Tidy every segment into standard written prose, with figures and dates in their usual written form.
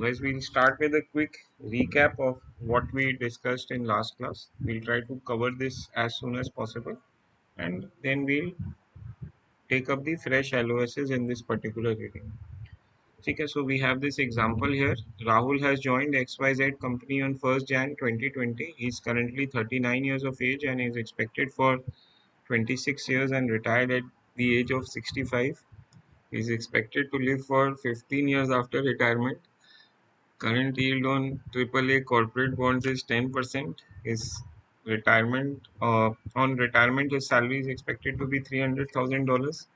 Guys, we'll start with a quick recap of what we discussed in last class. We'll try to cover this as soon as possible and then we'll take up the fresh LOSs in this particular reading. Okay, so we have this example here. Rahul has joined XYZ company on 1st Jan 2020. He is currently 39 years of age and is expected for 26 years and retired at the age of 65. He is expected to live for 15 years after retirement. Current yield on AAA corporate bonds is 10%. His retirement, his salary is expected to be $300,000,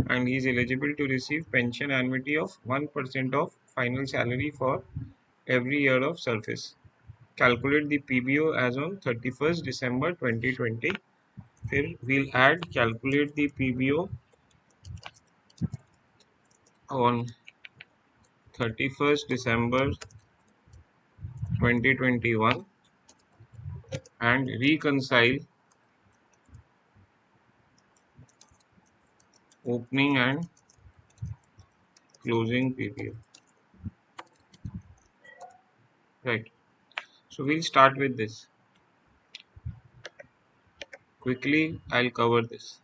and he is eligible to receive pension annuity of 1% of final salary for every year of service. Calculate the PBO as on 31st December 2020. Then we'll add calculate the PBO on 31st December 2021 and reconcile opening and closing PBO. Right. So we'll start with this. Quickly, I'll cover this.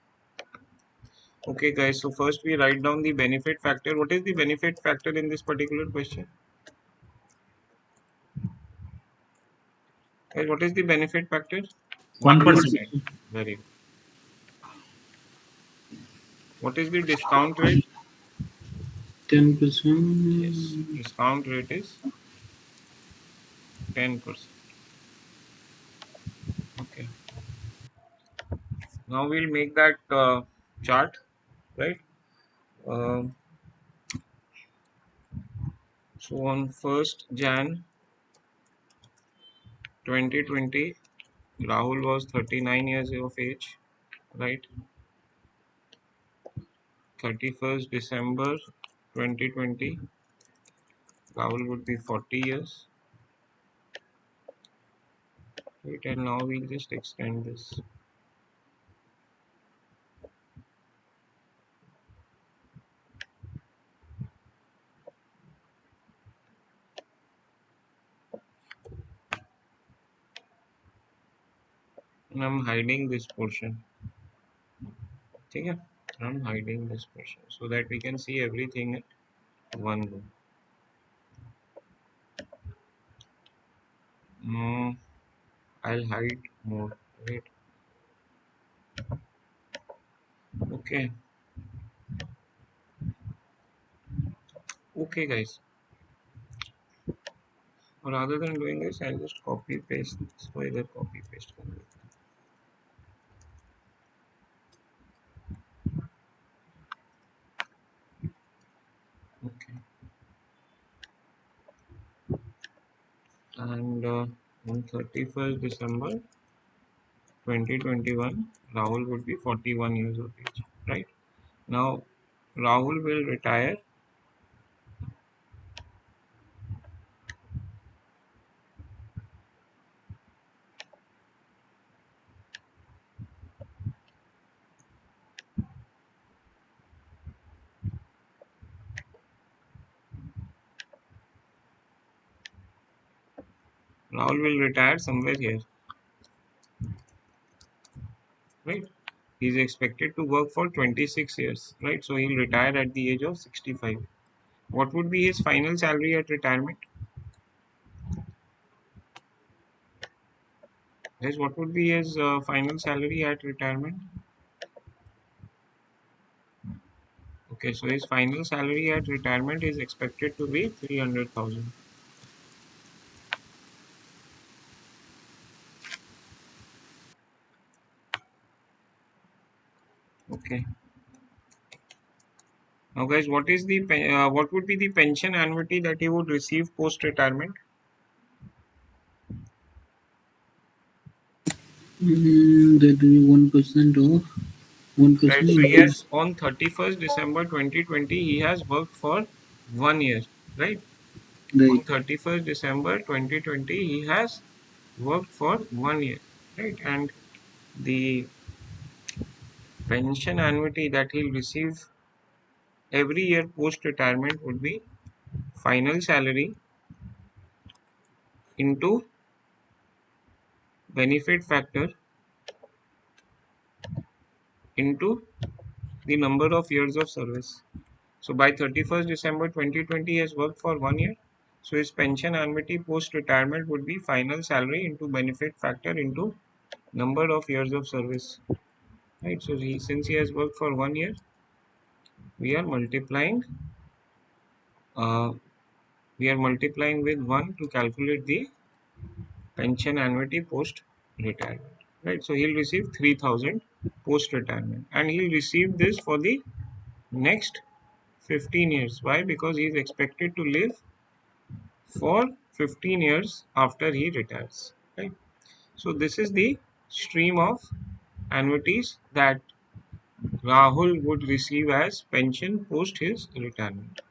Okay, guys. So first we write down the benefit factor. What is the benefit factor in this particular question? Guys, what is the benefit factor? 1%. 1%. Very good. What is the discount rate? 10%. Yes, discount rate is 10%. Okay. Now we'll make that chart, right? Um so on 1st Jan 2020, Rahul was 39 years of age, right? 31st December 2020, Rahul would be 40 years, right? And now we'll just extend this. And I'm hiding this portion. Okay, I'm hiding this portion so that we can see everything at one go. No, I'll hide more. Right. Okay. Okay, guys. Rather than doing this, I'll just copy paste this. So either copy paste. Okay. And on 31st December 2021, Rahul would be 41 years of age. Right. Now, Rahul will retire. Rahul will retire somewhere here. Right. He's expected to work for 26 years. Right. So he'll retire at the age of 65. What would be his final salary at retirement? Yes, what would be his final salary at retirement? Okay, so his final salary at retirement is expected to be 300,000. Okay. Now, guys, what would be the pension annuity that he would receive post retirement? That will be 1% of Right. 1% So he into. has on 31st December 2020, he has worked for 1 year. Right. On Right. 31st December 2020, he has worked for 1 year. Right. And the pension annuity that he'll receive every year post retirement would be final salary into benefit factor into the number of years of service. So by 31st December 2020, he has worked for 1 year. So his pension annuity post retirement would be final salary into benefit factor into number of years of service. Right. So since he has worked for 1 year, we are multiplying. Uh, we are multiplying with 1 to calculate the pension annuity post retirement. Right. So he'll receive 3,000 post retirement, and he'll receive this for the next 15 years. Why? Because he is expected to live for 15 years after he retires. Right. So this is the stream of annuities that Rahul would receive as pension post his retirement.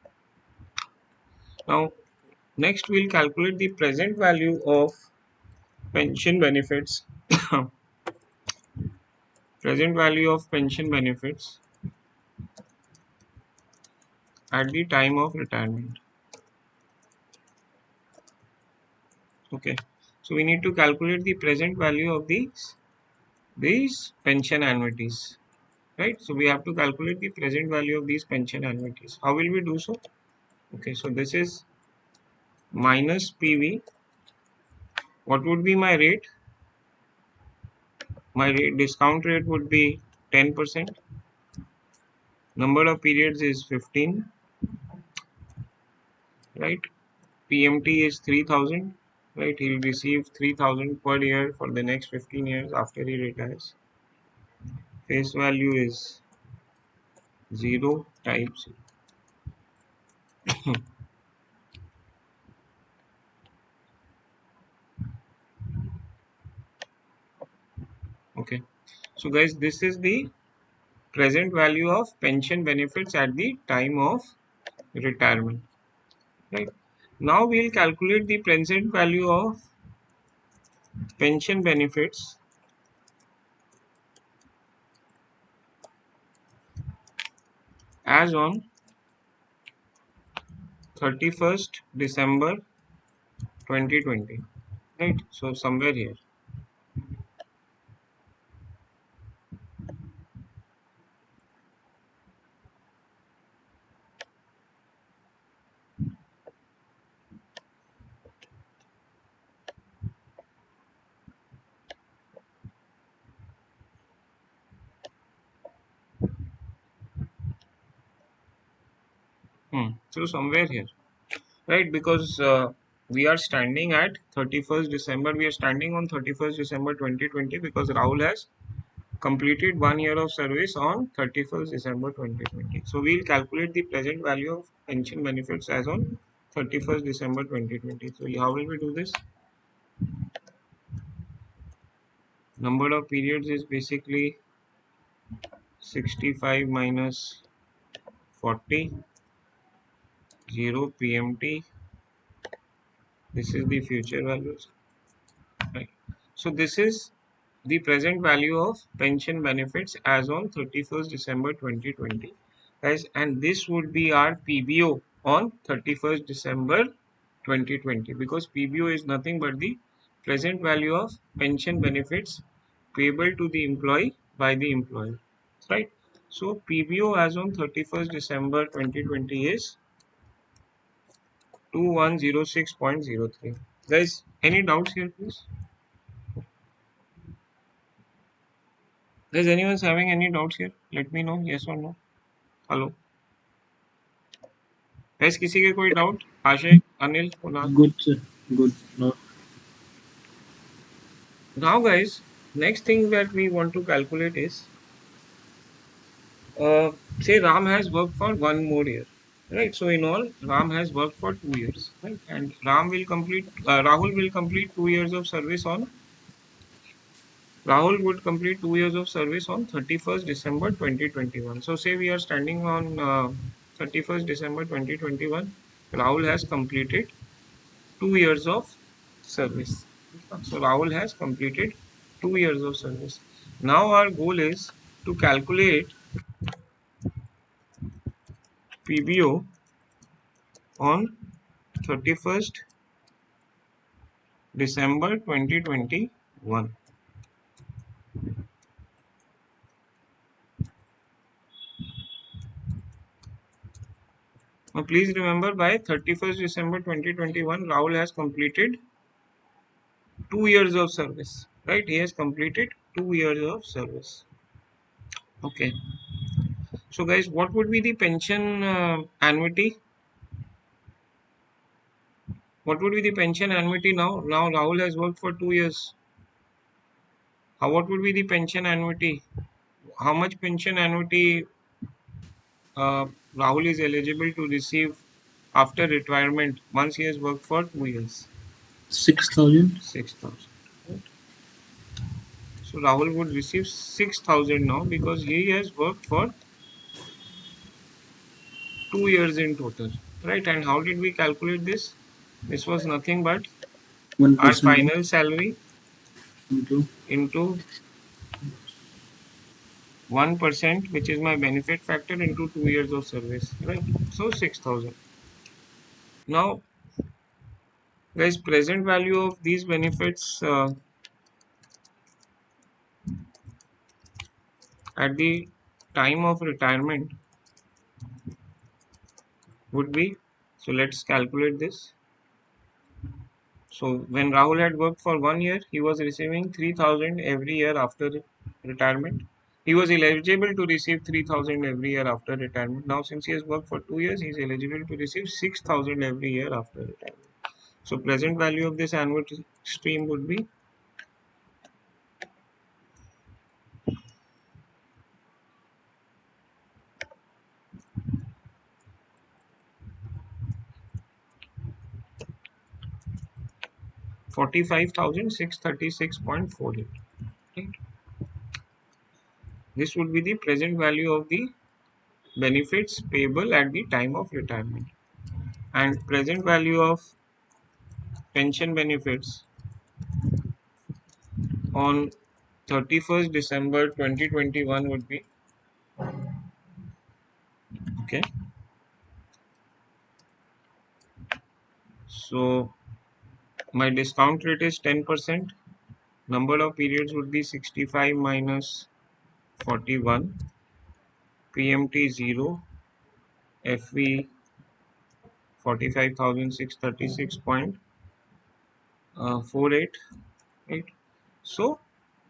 Now, next we'll calculate the present value of pension benefits. Present value of pension benefits at the time of retirement. Okay. So we need to calculate the present value of these pension annuities. Right. So we have to calculate the present value of these pension annuities. How will we do so? Okay. So this is minus PV. What would be my rate? My discount rate would be 10%. Number of periods is 15. Right. PMT is 3,000. Right. He'll receive 3,000 per year for the next 15 years after he retires. Face value is 0 times. Okay. So guys, this is the present value of pension benefits at the time of retirement. Right. Now we'll calculate the present value of pension benefits as on 31st December 2020. Right. So somewhere here. So somewhere here. Right. Because we are standing at 31st December. We are standing on 31st December 2020 because Rahul has completed 1 year of service on 31st December 2020. So we'll calculate the present value of pension benefits as on 31st December 2020. So how will we do this? Number of periods is basically 65 minus 40, 0 PMT. This is the future values. Right. So this is the present value of pension benefits as on 31st December 2020. Guys, and this would be our PBO on 31st December 2020 because PBO is nothing but the present value of pension benefits payable to the employee by the employer. Right. So PBO as on 31st December 2020 is 2106.03. Guys, any doubts here, please? Is anyone having any doubts here? Let me know, yes or no. Hello. Guys, किसी के कोई doubt? आशय, Anil, Kunal. Good, sir. Good. No. Now, guys, next thing that we want to calculate is, say Ram has worked for 1 more year, right? So in all, Ram has worked for 2 years, right? And Rahul will complete 2 years of service on. Rahul would complete 2 years of service on 31st December 2021. So say we are standing on 31st December 2021. Rahul has completed 2 years of service. So Rahul has completed 2 years of service. Now our goal is to calculate PBO on 31st December 2021. Now please remember, by 31st December 2021, Rahul has completed 2 years of service. Right? He has completed 2 years of service. Okay. So guys, what would be the pension annuity? What would be the pension annuity now? Now Rahul has worked for 2 years. What would be the pension annuity? How much pension annuity uh, Rahul is eligible to receive after retirement once he has worked for 2 years? 6,000. 6,000. Right? So Rahul would receive 6,000 now because he has worked for 2 years in total. Right? And how did we calculate this? This was nothing but our 1% of final salary into into 1%, which is my benefit factor, into 2 years of service. Right? So 6,000. Now, guys, present value of these benefits at the time of retirement would be, so let's calculate this. So when Rahul had worked for 1 year, he was receiving 3,000 every year after retirement. He was eligible to receive 3,000 every year after retirement. Now since he has worked for 2 years, he is eligible to receive 6,000 every year after retirement. So present value of this annual stream would be 45,636.48. Right? This would be the present value of the benefits payable at the time of retirement. And present value of pension benefits on 31st December 2021 would be, okay. So my discount rate is 10%. Number of periods would be 65 minus 41. PMT 0. FV 45,636.48. Right. So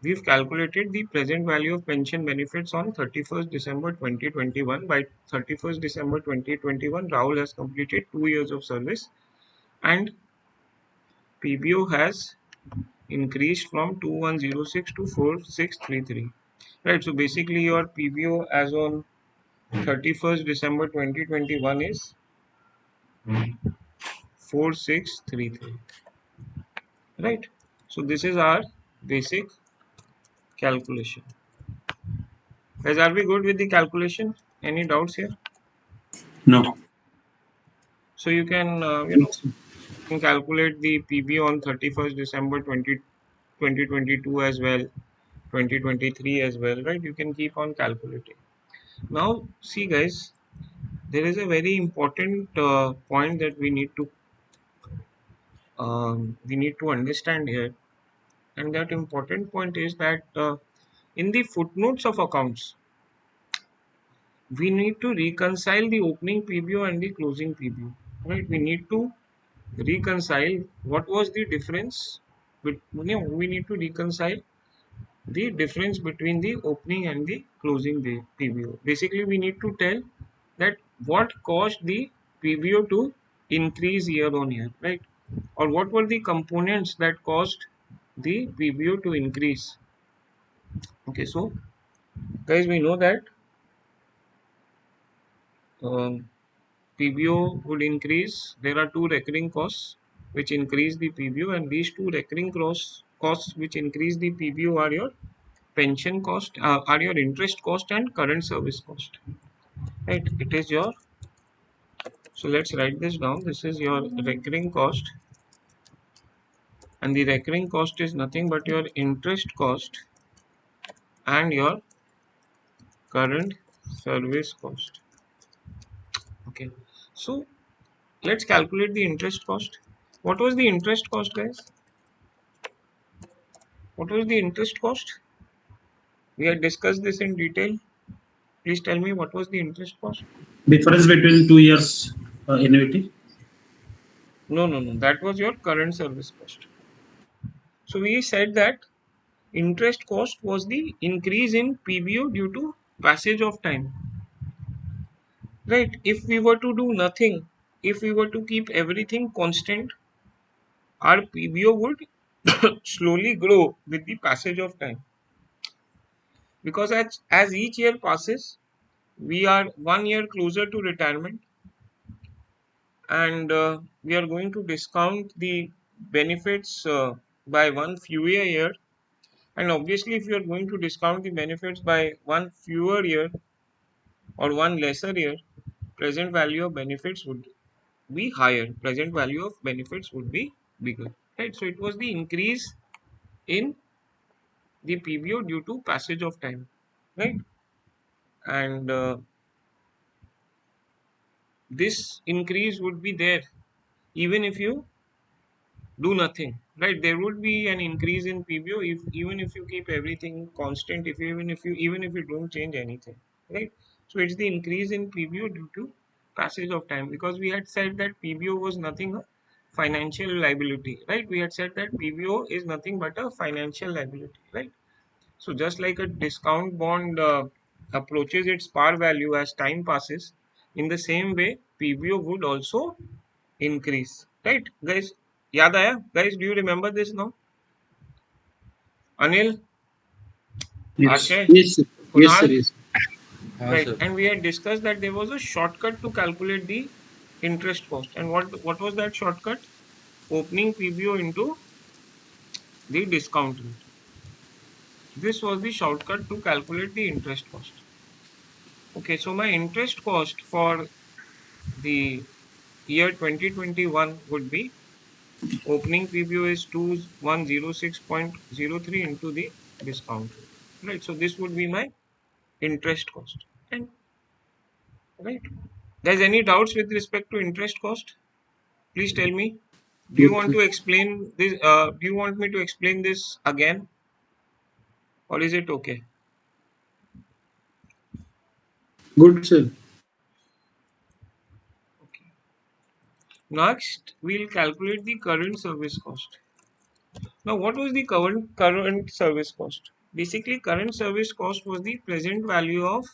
we've calculated the present value of pension benefits on 31st December 2021. By 31st December 2021, Rahul has completed 2 years of service and PBO has increased from 2106 to 4633. Right. So basically your PBO as on 31st December 2021 is 4633. Right. So this is our basic calculation. Guys, are we good with the calculation? Any doubts here? no. So you can, It's can calculate the PBO on 31st December 2022 as well, 2023 as well, right? You can keep on calculating. Now, see guys, there is a very important point that we need to understand here, and that important point is that in the footnotes of accounts, we need to reconcile the opening PBO and the closing PBO, right? We need to reconcile what was the difference. But we need to reconcile the difference between the opening and the closing PBO. Basically, we need to tell that what caused the PBO to increase year on year, right? Or what were the components that caused the PBO to increase. Okay, so guys, we know that PBO would increase. There are two recurring costs which increase the PBO, and these two recurring costs which increase the PBO are your pension cost, are your interest cost and current service cost. Right? It is your, so let's write this down. This is your recurring cost, and the recurring cost is nothing but your interest cost and your current service cost. Okay, so let's calculate the interest cost. What was the interest cost, guys? What was the interest cost? We had discussed this in detail. Please tell me what was the interest cost? Difference between 2 years annuity. No, no, no. That was your current service cost. So we said that interest cost was the increase in PBO due to passage of time. Right? If we were to do nothing, if we were to keep everything constant, our PBO would slowly grow with the passage of time. Because as each year passes, we are 1 year closer to retirement, and we are going to discount the benefits by one fewer year. And obviously, if you are going to discount the benefits by one fewer year or one lesser year, present value of benefits would be higher. Present value of benefits would be bigger. Right. So it was the increase in the PBO due to passage of time. Right. And this increase would be there even if you do nothing, right? There would be an increase in PBO if even if you keep everything constant, if even if you don't change anything, right? So it's the increase in PBO due to passage of time, because we had said that PBO was nothing a financial liability, right? We had said that PBO is nothing but a financial liability, right? So just like a discount bond approaches its par value as time passes, in the same way PBO would also increase, right? Guys, yaad aaya? Guys, do you remember this now? Anil, Yes. Akshay, Yes, sir. Yes, sir. Kunal, Yes. हाँ right? Sir. And we had discussed that there was a shortcut to calculate the interest cost. And what was that shortcut? Opening PBO into the discount rate. This was the shortcut to calculate the interest cost. Okay, so my interest cost for the year 2021 would be, opening PBO is 2106.03 into the discount rate. Right. So this would be my interest cost. And right. Guys, any doubts with respect to interest cost? Please tell me. Do you Good, want sir. to explain this? Do you want me to explain this again, or is it okay? Good, sir. Okay. Next, we'll calculate the current service cost. Now, what was the current service cost? Basically, current service cost was the present value of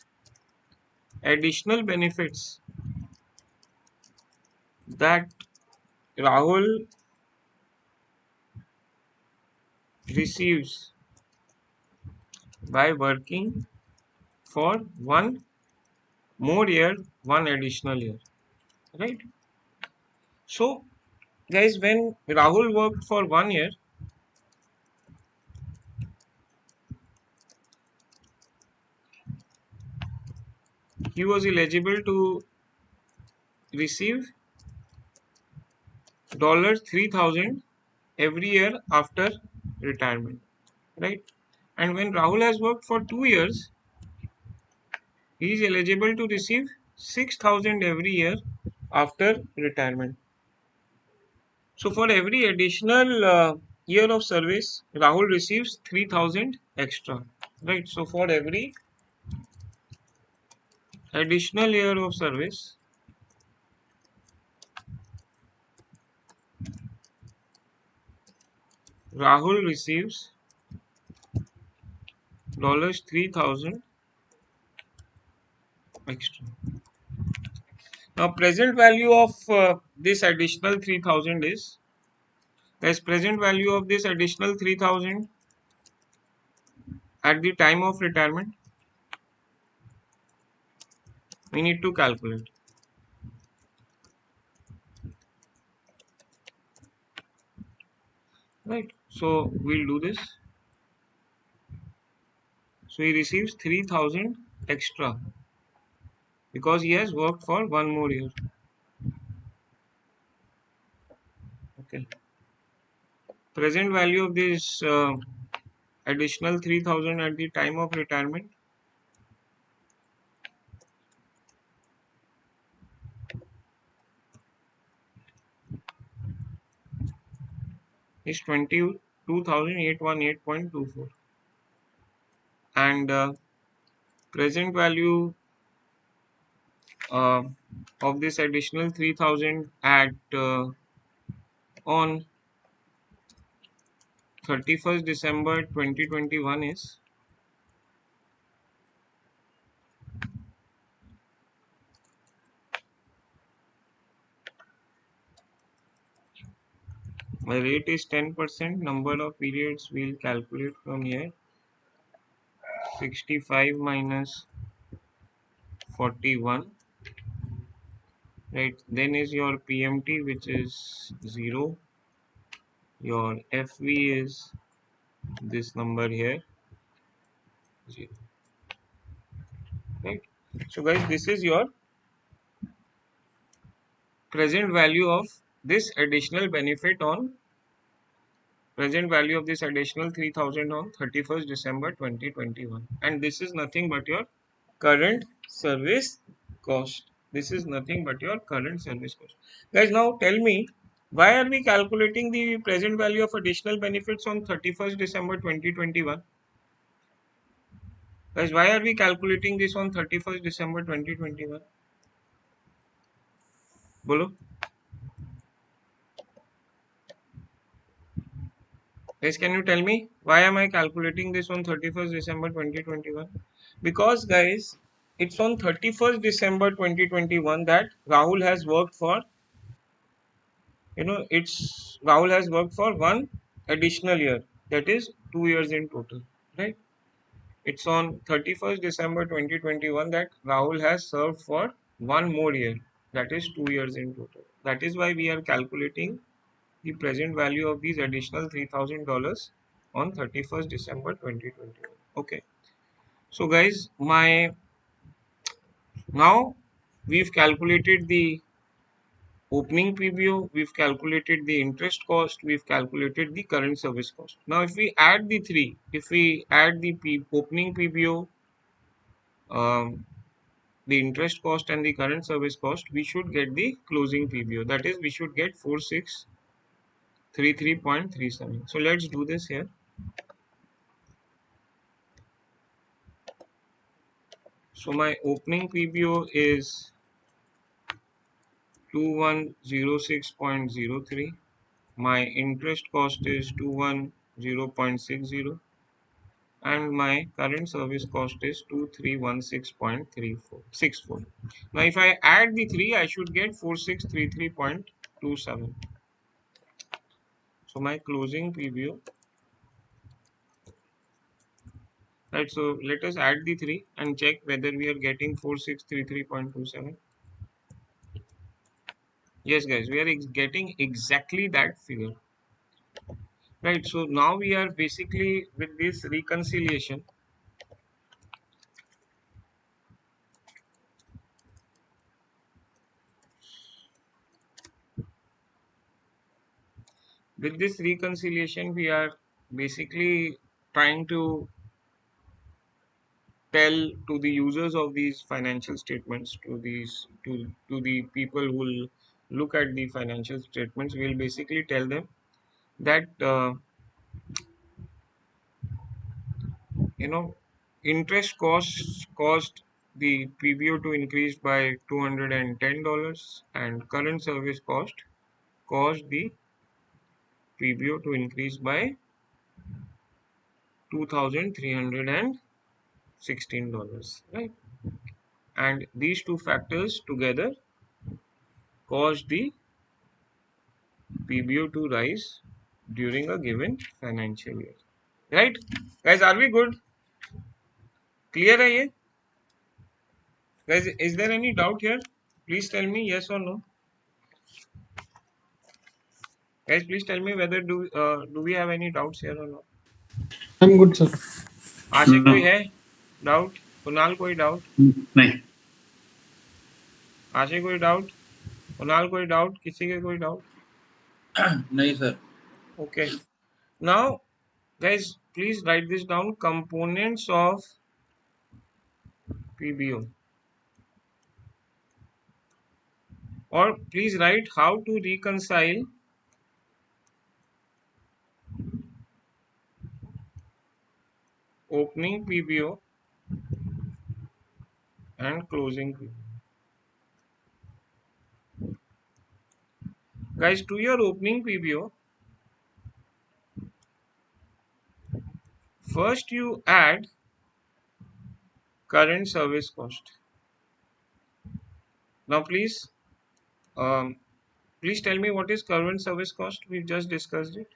additional benefits that Rahul receives by working for one more year, one additional year, right? So, guys, when Rahul worked for 1 year, he was eligible to receive $3,000 every year after retirement, right? And when Rahul has worked for 2 years, he is eligible to receive 6,000 every year after retirement. So for every additional year of service, Rahul receives 3,000 extra, right? So for every additional year of service, Rahul receives $3,000 extra. Now, present value of this additional 3,000 is, as present value of this additional 3,000 at the time of retirement, we need to calculate, right? So we'll do this. So he receives 3,000 extra because he has worked for one more year. Okay. Present value of this additional 3,000 at the time of retirement is 20 2818.24, and present value uh, of this additional 3000 at on 31st December 2021 is, my rate is 10%, number of periods we'll calculate from here, 65 minus 41, right? Then is your PMT, which is 0, your FV is this number here, 0, right? So guys, this is your present value of this additional benefit on present value of this additional 3000 on 31st December 2021, and this is nothing but your current service cost. This is nothing but your current service cost. Guys, now tell me, why are we calculating the present value of additional benefits on 31st December 2021? Guys, why are we calculating this on 31st December 2021? Bolo? Guys, can you tell me why am I calculating this on 31st December 2021? Because guys, it's on 31st December 2021 that Rahul has worked for, it's Rahul has worked for one additional year, that is 2 years in total, right? It's on 31st December 2021 that Rahul has served for one more year, that is 2 years in total. That is why we are calculating the present value of these additional $3,000 on 31st December 2021. Okay. So guys, now we've calculated the opening PBO, we've calculated the interest cost, we've calculated the current service cost. Now if we add the three, if we add the opening PBO, um, the interest cost and the current service cost, we should get the closing PBO. That is, we should get 4633.37. So let's do this here. So my opening PBO is 2106.03. My interest cost is 210.60, and my current service cost is 2316.3464. Now if I add the three, I should get 4633.27. So my closing PBO, right? So let us add the three and check whether we are getting 4633.27. Yes guys, we are getting exactly that figure, right? So now we are basically with this reconciliation, we are basically trying to tell to the users of these financial statements, to the people who will look at the financial statements, we'll basically tell them that you know interest costs caused the PBO to increase by $210, and current service cost caused the PBO to increase by $2,316, right? And these two factors together caused the PBO to rise during a given financial year, right? Guys, are we good? Clear है ये? Guys, is there any doubt here? Please tell me yes or no. Guys, please tell me whether do we have any doubts here or not. I'm good, sir. आशिक कोई No. है doubt? Kunal कोई doubt? नहीं. आशिक कोई doubt? Kunal कोई doubt? किसी के कोई doubt? नहीं, sir. Okay. Now, guys, please write this down. Components of PBO, or please write how to reconcile opening PBO and closing PBO. Guys, to your opening PBO, first you add current service cost. Now um, please tell me what is current service cost. We've just discussed it.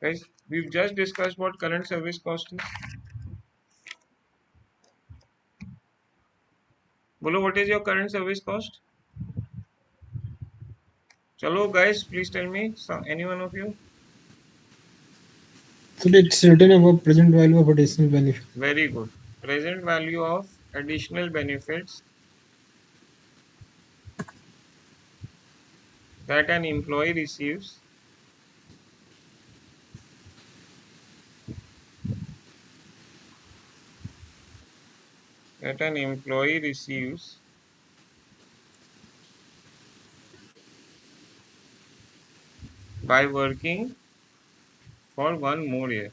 Guys, we've just discussed what current service cost is. Bolo, what is your current service cost? Chalo, guys, please tell me. Any one of you? So it's written about present value of additional benefit. Very good. Present value of additional benefits that an employee receives that an employee receives by working for one more year,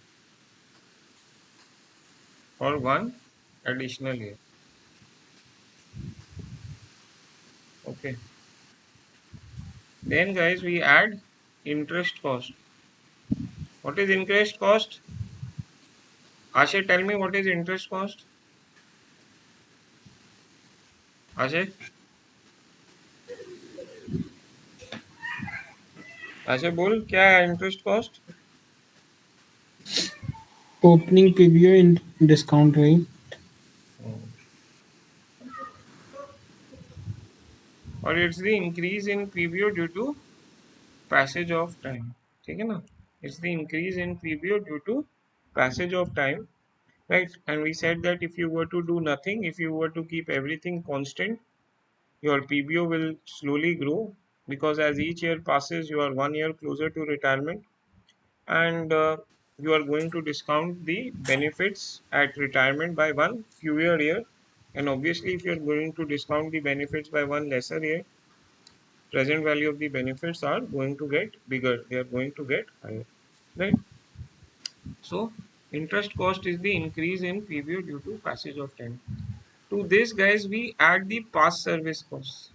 for one additional year. Okay. Then guys, we add interest cost. What is interest cost? Ashay, tell me what is interest cost? Ashay? Ashay बोल क्या है interest cost? Opening PBO in discount rate. और it's the increase in PBO due to passage of time. ठीक है ना? It's the increase in PBO due to passage of time, right? And we said that if you were to do nothing, if you were to keep everything constant, your PBO will slowly grow, because as each year passes, you are 1 year closer to retirement, and you are going to discount the benefits at retirement by one fewer year. And obviously, if you are going to discount the benefits by one lesser year, present value of the benefits are going to get bigger, they are going to get higher, right? So interest cost is the increase in PBO due to passage of time. To this, guys, we add the past service costs.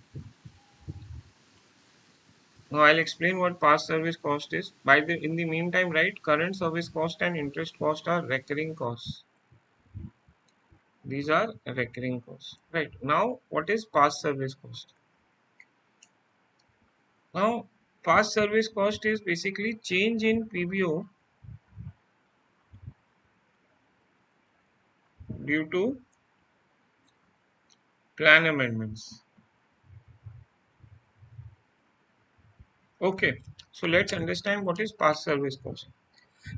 Now I'll explain what past service cost is. In the meantime, right, current service cost and interest cost are recurring costs. These are recurring costs. Right. Now, what is past service cost? Now, past service cost is basically change in PBO due to plan amendments. Okay. So let's understand what is past service cost.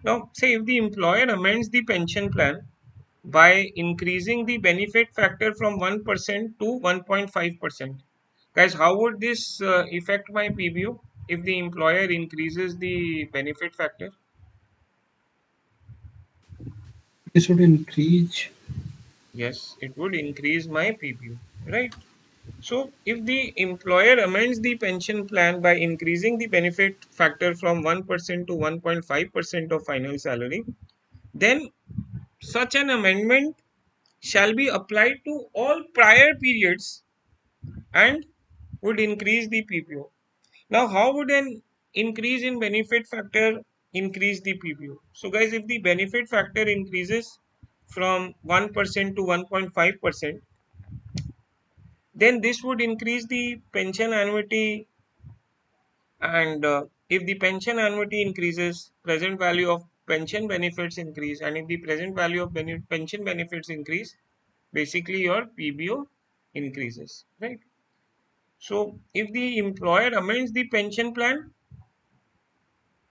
Now, say if the employer amends the pension plan by increasing the benefit factor from 1% to 1.5%. Guys, how would this affect my PBO if the employer increases the benefit factor? This would increase. Yes, it would increase my PBO, right? So, if the employer amends the pension plan by increasing the benefit factor from 1% to 1.5% of final salary, then such an amendment shall be applied to all prior periods and would increase the PPO. Now, how would an increase in benefit factor increase the PPO? So, guys, if the benefit factor increases from 1% to 1.5%, then this would increase the pension annuity. And if the pension annuity increases, present value of pension benefits increase. And if the present value of pension benefits increase, basically your PBO increases, right? So, if the employer amends the pension plan,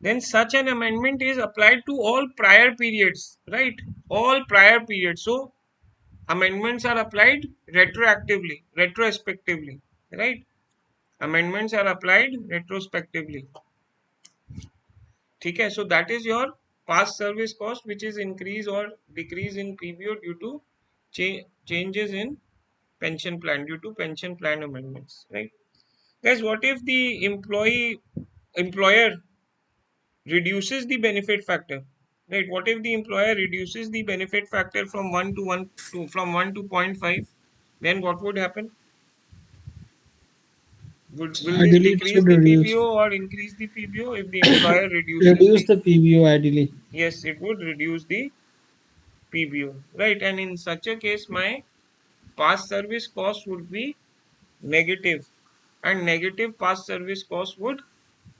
then such an amendment is applied to all prior periods, right? All prior periods. So, amendments are applied retrospectively, right? Amendments are applied retrospectively. Okay, so that is your past service cost, which is increase or decrease in PBO due to changes in pension plan, due to pension plan amendments, right? Guys, what if the employer reduces the benefit factor? Right? What if the employer reduces the benefit factor from 1 to 0.5? Then what would happen? Will this Ideally, it decrease should the reduce PBO or increase the PBO if the employer reduces reduce the? the PBO ideally. Yes, it would reduce the PBO, right? And in such a case, my past service cost would be negative, and negative past service cost would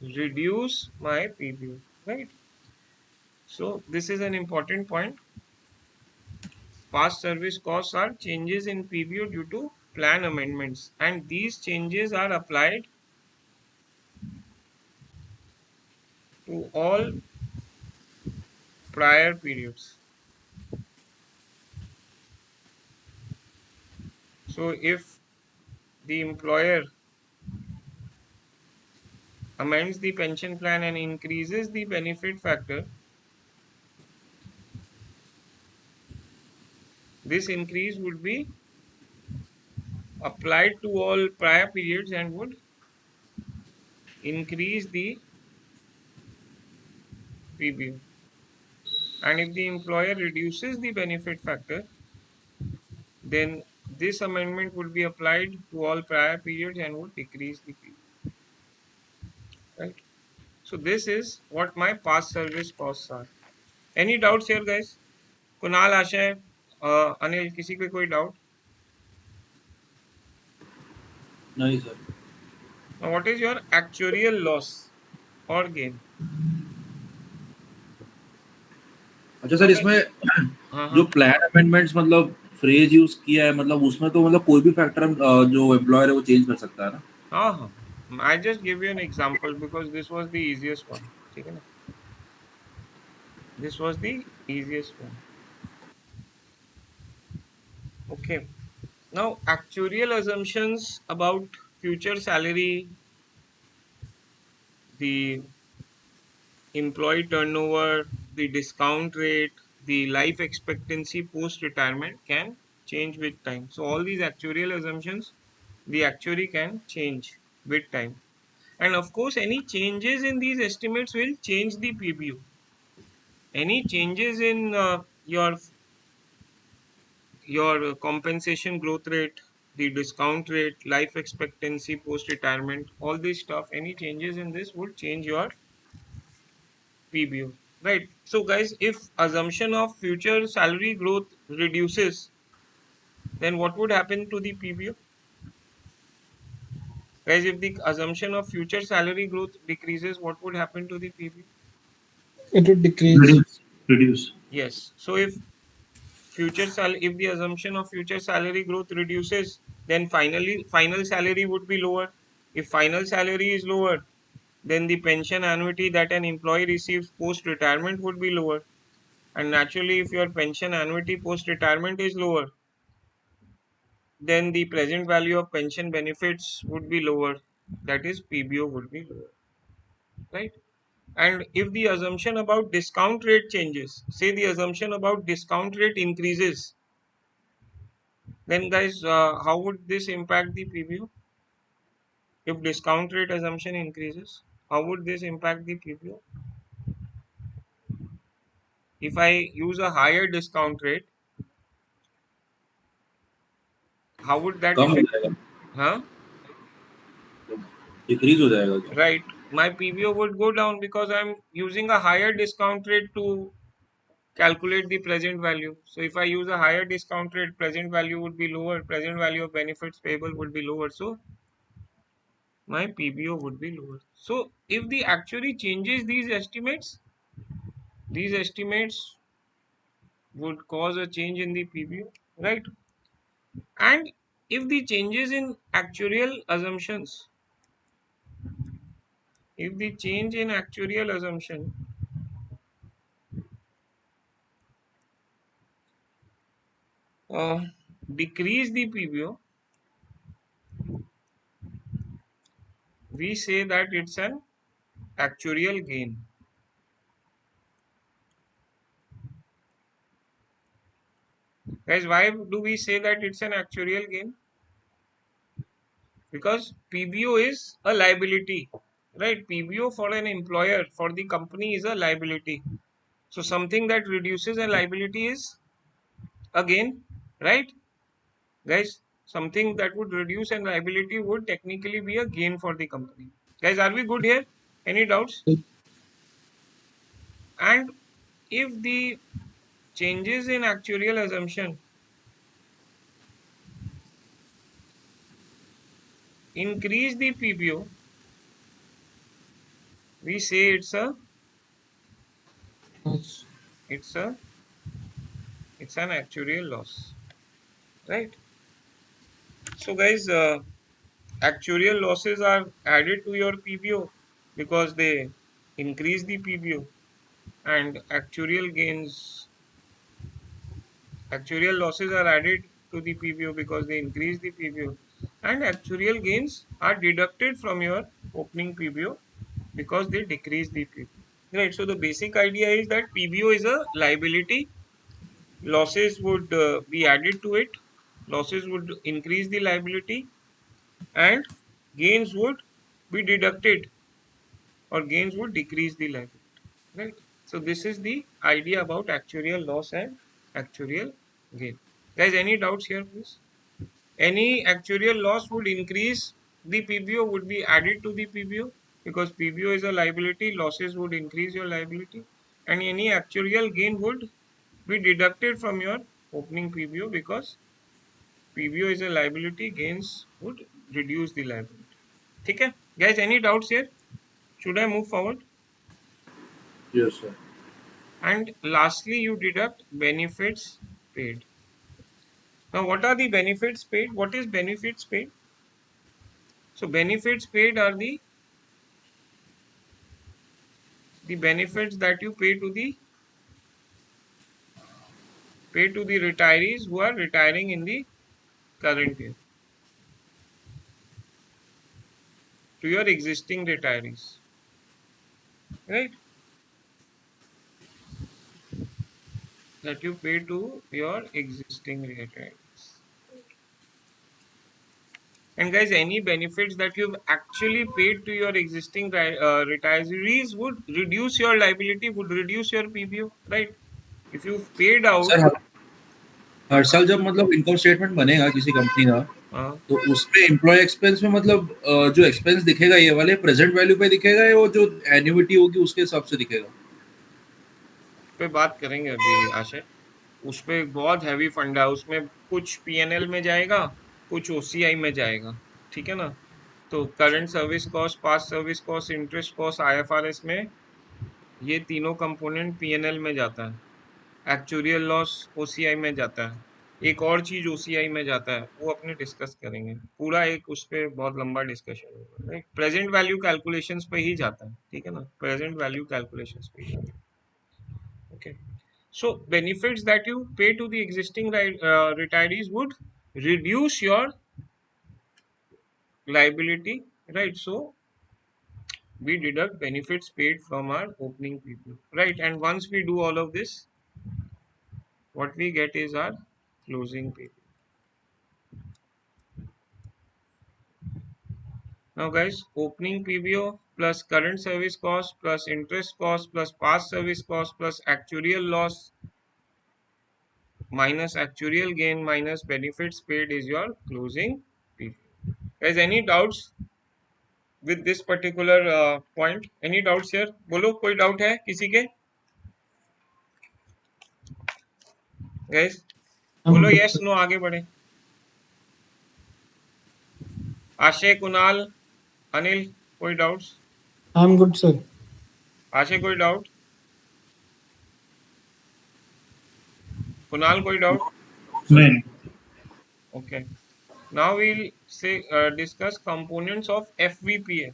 reduce my PBO, right? So this is an important point. Past service costs are changes in PBO due to plan amendments, and these changes are applied to all prior periods. So if the employer amends the pension plan and increases the benefit factor, this increase would be applied to all prior periods and would increase the PBO. And if the employer reduces the benefit factor, then this amendment would be applied to all prior periods and would decrease the PBO. Right. So this is what my past service costs are. Any doubts here, guys? Kunal, Ashay, Anil, किसी को कोई doubt? नहीं sir. Now, what is your actuarial loss or gain? अच्छा So, sir, इसमें हाँ जो हाँ plan amendments मतलब फ्रेज यूज किया है, मतलब उसमें तो मतलब कोई भी फैक्टर हम जो एम्प्लॉयर है वो चेंज कर सकता है ना. हाँ हाँ. I just give you an example because this was the easiest one. ठीक है ना? This was the easiest one. Okay. Now, actuarial assumptions about future salary, the employee turnover, the discount rate, the life expectancy post retirement can change with time. So, all these actuarial assumptions, the actuary can change with time. And of course, any changes in these estimates will change the PBO. Any changes in your compensation growth rate, the discount rate, life expectancy post retirement, all this stuff, any changes in this would change your PBO, right? So guys, if assumption of future salary growth reduces, then what would happen to the PBO? Guys, if the assumption of future salary growth decreases, what would happen to the PBO? It would decrease. Reduce. Reduce. Yes. So if the assumption of future salary growth reduces, then final salary would be lower. If final salary is lower, then the pension annuity that an employee receives post retirement would be lower. And naturally, if your pension annuity post retirement is lower, then the present value of pension benefits would be lower. That is, PBO would be lower, right? And if the assumption about discount rate changes, say the assumption about discount rate increases, then guys, how would this impact the PBO? If discount rate assumption increases, how would this impact the PBO? If I use a higher discount rate, how would that कम हो affect? जाएगा. Huh? Decrease हो जाएगा क्या. Right. My PBO would go down because I'm using a higher discount rate to calculate the present value. So if I use a higher discount rate, present value would be lower. Present value of benefits payable would be lower. So my PBO would be lower. So if the actuary changes these estimates would cause a change in the PBO, right? And if the changes in actuarial assumptions, if the change in actuarial assumption uh, decrease the PBO, we say that it's an actuarial gain. Guys, why do we say that it's an actuarial gain? Because PBO is a liability, right? PBO for an employer, for the company, is a liability. So something that reduces a liability is a gain, right? Guys, something that would reduce a liability would technically be a gain for the company. Guys, are we good here? Any doubts? And if the changes in actuarial assumption increase the PBO, we say Yes. it's a it's an actuarial loss, right? So guys, actuarial losses are added to your PBO because they increase the PBO, and actuarial losses are added to the PBO because they increase the PBO, and actuarial gains are deducted from your opening PBO because they decrease the PBO. Right. So the basic idea is that PBO is a liability. Losses would be added to it. Losses would increase the liability, and gains would be deducted, or gains would decrease the liability. Right. So this is the idea about actuarial loss and actuarial gain. Guys, any doubts here, please? Any actuarial loss would increase the PBO, would be added to the PBO because PBO is a liability. Losses would increase your liability, and any actuarial gain would be deducted from your opening PBO because PBO is a liability. Gains would reduce the liability. Okay, guys, any doubts here? Should I move forward? Yes, sir. And lastly, you deduct benefits paid. Now, what are the benefits paid? What is benefits paid? So, benefits paid are the benefits that you pay to the retirees who are retiring in the current year, to your existing retirees, right? That you pay to your existing retirees. And guys, any benefits that you've actually paid to your existing retirees would reduce your liability, would reduce your PBO, right? If you've paid out, sir हर साल जब मतलब income statement बनेगा किसी company का, uh, तो उसमें employ expense में मतलब जो एक्सपेंस दिखेगा ये वाले प्रेजेंट वैल्यू पे दिखेगा या वो जो एन्युइटी होगी उसके हिसाब से दिखेगा? पे बात करेंगे अभी आशय। उस पे एक बहुत हैवी फंड है, उसमें कुछ पीएनएल में जाएगा, कुछ ओसीआई में जाएगा, ठीक है ना? तो current service cost, past service cost, interest cost, IFRS में ये तीनों कंपोनेंट पीएनएल में जाता है। एक्चुरियल लॉस ओसीआई में जाता है। एक और चीज ओसीआई में जाता है, वो अपने डिस्कस करेंगे। पूरा एक उस पे बहुत लंबा डिस्कशन होगा। प्रेजेंट वैल्यू कैलकुलेशंस पे ही जाता है, ठीक है ना? प्रेजेंट वैल्यू कैलकुलेशंस पे ही जाता है। Okay. So benefits that you pay to the existing retirees would reduce your liability, right? So we deduct benefits paid from our opening PPO, right? And once we do all of this, what we get is our closing PPO. Now, guys, opening PBO plus current service cost plus interest cost plus past service cost plus actuarial loss minus actuarial gain minus benefits paid is your closing PPO. Guys, any doubts with this particular point? Any doubts here? बोलो, कोई doubt है किसी के? Guys, I'm बोलो good, yes sir. no, आगे बढ़े। आशय, कुणाल, अनिल, कोई doubts? I'm good, sir. आशय, कोई doubt? कुणाल, कोई doubt? नहीं। Okay. Now we'll say discuss components of FVPA.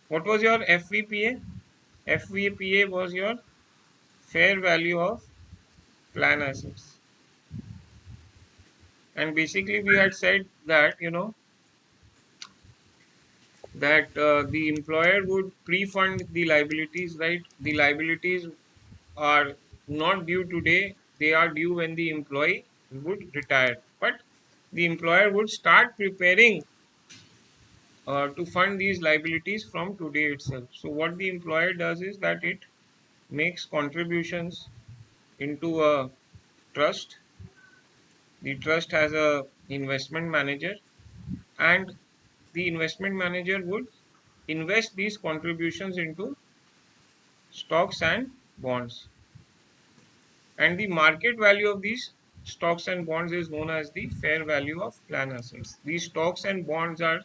What was your FVPA? FVPA was your fair value of plan assets. And basically we had said that, that the employer would pre-fund the liabilities, right? The liabilities are not due today, they are due when the employee would retire. But the employer would start preparing to fund these liabilities from today itself. So what the employer does is that it makes contributions into a trust. The trust has a investment manager, and the investment manager would invest these contributions into stocks and bonds. And the market value of these stocks and bonds is known as the fair value of plan assets. These stocks and bonds are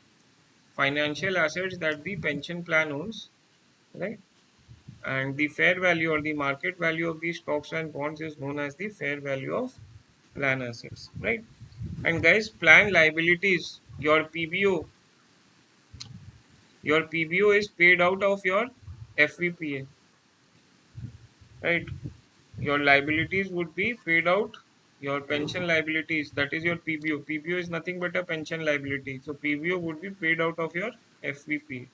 financial assets that the pension plan owns, right? And the fair value or the market value of these stocks and bonds is known as the fair value of plan assets, right? And guys, plan liabilities, your PBO is paid out of your FVPA, right? Your liabilities would be paid out, your pension liabilities, that is your PBO. PBO is nothing but a pension liability. So PBO would be paid out of your FVPA.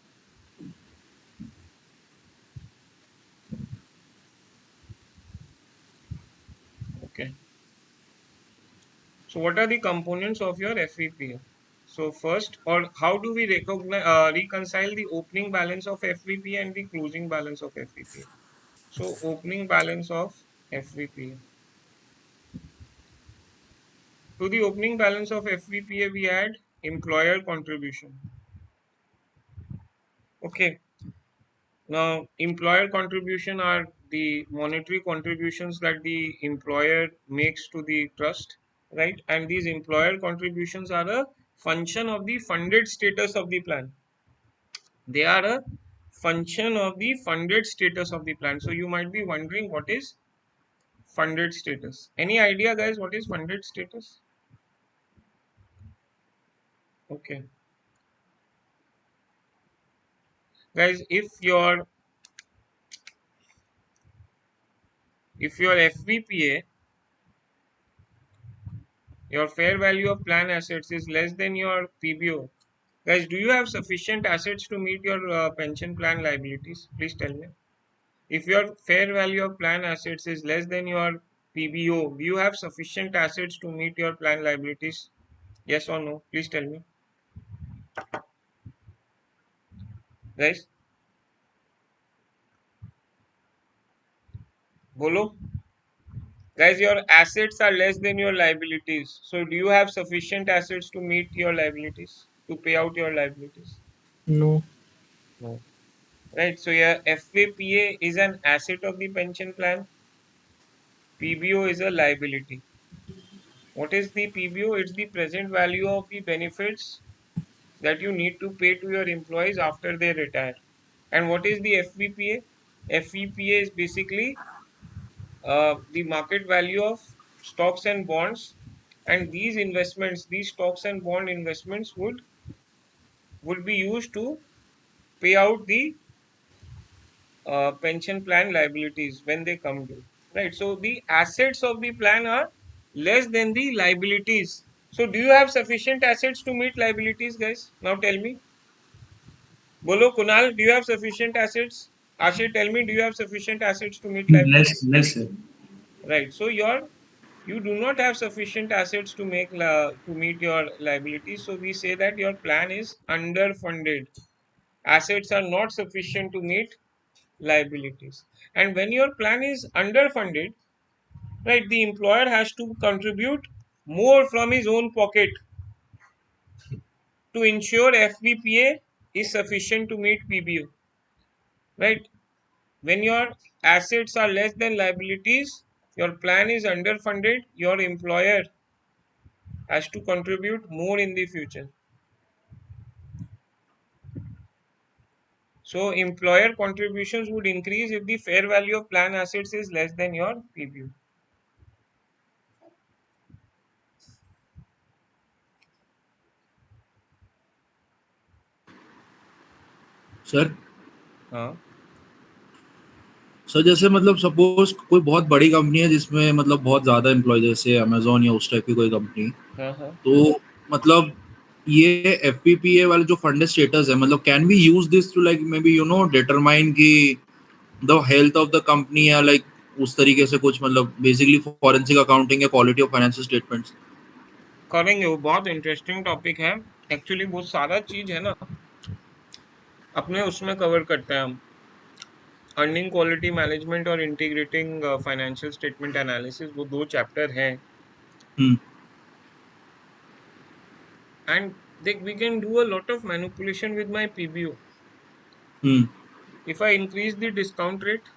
Okay. So what are the components of your FVPA? So first, or how do we reconcile the opening balance of FVPA and the closing balance of FVPA? So opening balance of FVPA. To the opening balance of FVPA, we add employer contribution. Okay. Now, employer contribution are the monetary contributions that the employer makes to the trust, right? And these employer contributions are a function of the funded status of the plan. They are a function of the funded status of the plan. So you might be wondering, what is funded status? Any idea, guys, what is funded status? Okay. Guys, if your FVPA, your fair value of plan assets, is less than your PBO, guys, do you have sufficient assets to meet your pension plan liabilities? Please tell me. If your fair value of plan assets is less than your PBO, do you have sufficient assets to meet your plan liabilities? Yes or no? Please tell me. Guys, bolo. Guys, your assets are less than your liabilities. So do you have sufficient assets to meet your liabilities? To pay out your liabilities? No. No. Right. So your FVPA is an asset of the pension plan. PBO is a liability. What is the PBO? It's the present value of the benefits that you need to pay to your employees after they retire. And what is the FVPA? FVPA is basically the market value of stocks and bonds. And these investments, these stocks and bond investments would be used to pay out the pension plan liabilities when they come due. Right. So the assets of the plan are less than the liabilities. So do you have sufficient assets to meet liabilities, guys? Now tell me. Bolo, Kunal, do you have sufficient assets? Ashir, tell me, do you have sufficient assets to meet liabilities? less sir. Right. So you do not have sufficient assets to to meet your liabilities. So we say that your plan is underfunded. Assets are not sufficient to meet liabilities. And when your plan is underfunded, right, the employer has to contribute more from his own pocket to ensure FVPA is sufficient to meet PBO. Right. When your assets are less than liabilities, your plan is underfunded, your employer has to contribute more in the future. So employer contributions would increase if the fair value of plan assets is less than your PBO. Sir हाँ sir जैसे मतलब suppose कोई बहुत बड़ी company है जिसमें मतलब बहुत ज्यादा एम्प्लॉय जैसे अमेजोन या उस टाइप की कोई कंपनी, हाँ हाँ तो मतलब ये एफपीपीए वाले जो फंडेड स्टेटस है मतलब can we use this to like maybe determine की the health of the company या लाइक उस तरीके से कुछ मतलब बेसिकली फॉरेंसिक अकाउंटिंग या क्वालिटी ऑफ फाइनेंशियल स्टेटमेंट्स। करेंगे, वो बहुत इंटरेस्टिंग टॉपिक है। एक्चुअली बहुत सारा चीज है ना, अपने उसमें कवर करते हैं हम। अर्निंग क्वालिटी मैनेजमेंट और इंटीग्रेटिंग फाइनेंशियल स्टेटमेंट एनालिसिस, वो 2 चैप्टर हैं. हम्म. And we can do a lot of manipulation with my PBO. Hmm. If I increase the discount rate,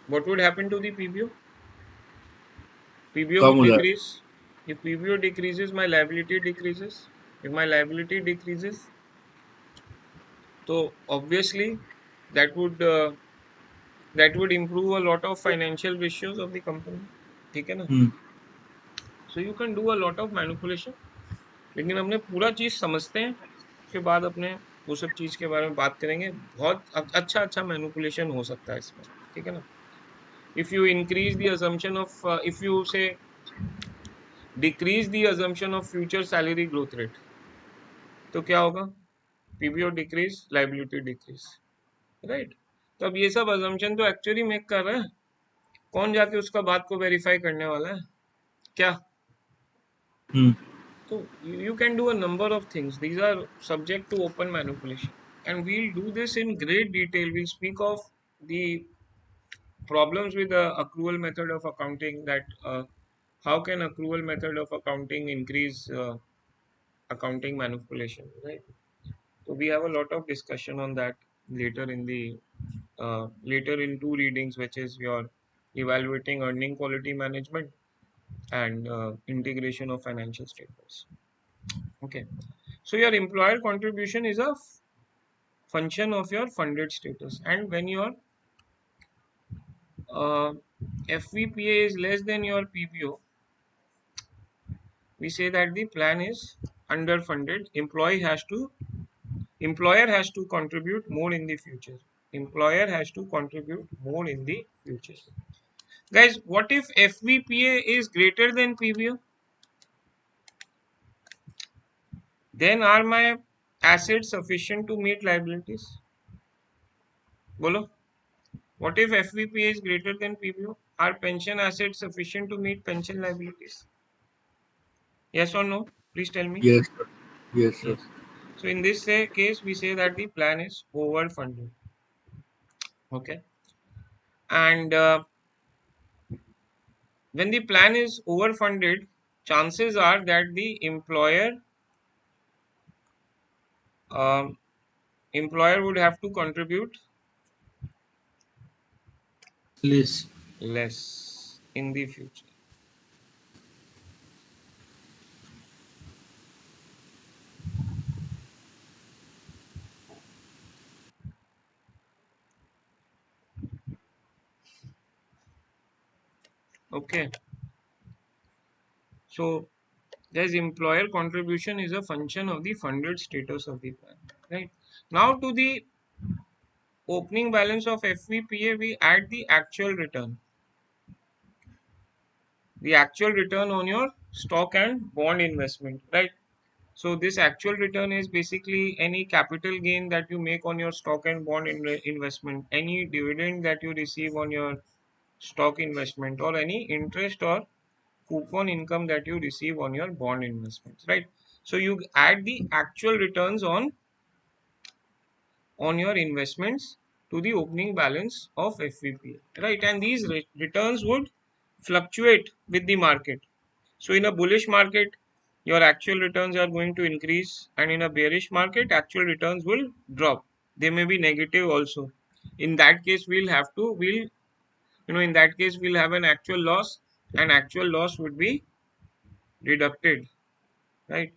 what would happen to the PBO? PBO come would हो जाए. decrease. If PBO decreases, my liability decreases. If my liability decreases, so obviously that would uh, that would improve a lot of financial ratios of the company. ठीक है ना? हम्म. So you can do a lot of manipulation. लेकिन हमने पूरा चीज समझते हैं, उसके बाद अपने वो सब चीज के बारे में बात करेंगे. बहुत अच्छा अच्छा मैनिपुलेशन हो सकता है इसमें. ठीक है ना? If you increase the assumption of if you say decrease the assumption of future salary growth rate, तो क्या होगा? PBO decrease, liability decrease, right? तो अब ये सब assumption तो एक्चुअली मेक कर रहा है, कौन जाके उसका बात को वेरीफाई करने वाला है? क्या? हम्म. So you can do a number of things. These are subject to open manipulation, and we'll do this in great detail. We'll speak of the problems with the accrual method of accounting. That how can accrual method of accounting increase accounting manipulation, right? So we have a lot of discussion on that later in the later in 2 readings, which is your evaluating earning quality management and integration of financial statements. Okay. So your employer contribution is a function of your funded status, and when your uh, FVPA is less than your PBO, we say that the plan is underfunded. Employer has to contribute more in the future. Employer has to contribute more in the future. Guys, what if FVPA is greater than PBO? Then are my assets sufficient to meet liabilities? Bolo. What if FVPA is greater than PBO? Are pension assets sufficient to meet pension liabilities? Yes or no? Please tell me. Yes sir. Yes sir. Yes. So in this case, we say that the plan is overfunded. Okay. And when the plan is overfunded, chances are that the um, employer would have to contribute Less. less in the future. Okay. So there's employer contribution is a function of the funded status of the plan. Right. Now to the opening balance of FVPA, we add the actual return. The actual return on your stock and bond investment. Right. So this actual return is basically any capital gain that you make on your stock and bond investment, any dividend that you receive on your stock investment, or any interest or coupon income that you receive on your bond investments, right? So you add the actual returns on your investments to the opening balance of FVPA, right? And these returns would fluctuate with the market. So in a bullish market, your actual returns are going to increase, and in a bearish market, actual returns will drop. They may be negative also. In that case, in that case, we'll have an actual loss, and actual loss would be deducted, right?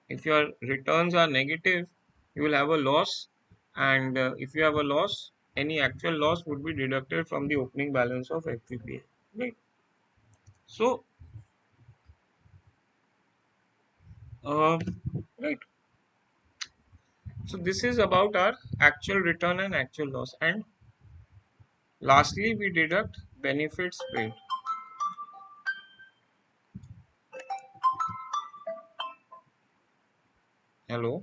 If your returns are negative, you will have a loss, and if you have a loss, any actual loss would be deducted from the opening balance of FVPA, right? So, uh, right. So this is about our actual return and actual loss. And lastly, we deduct benefits paid. Hello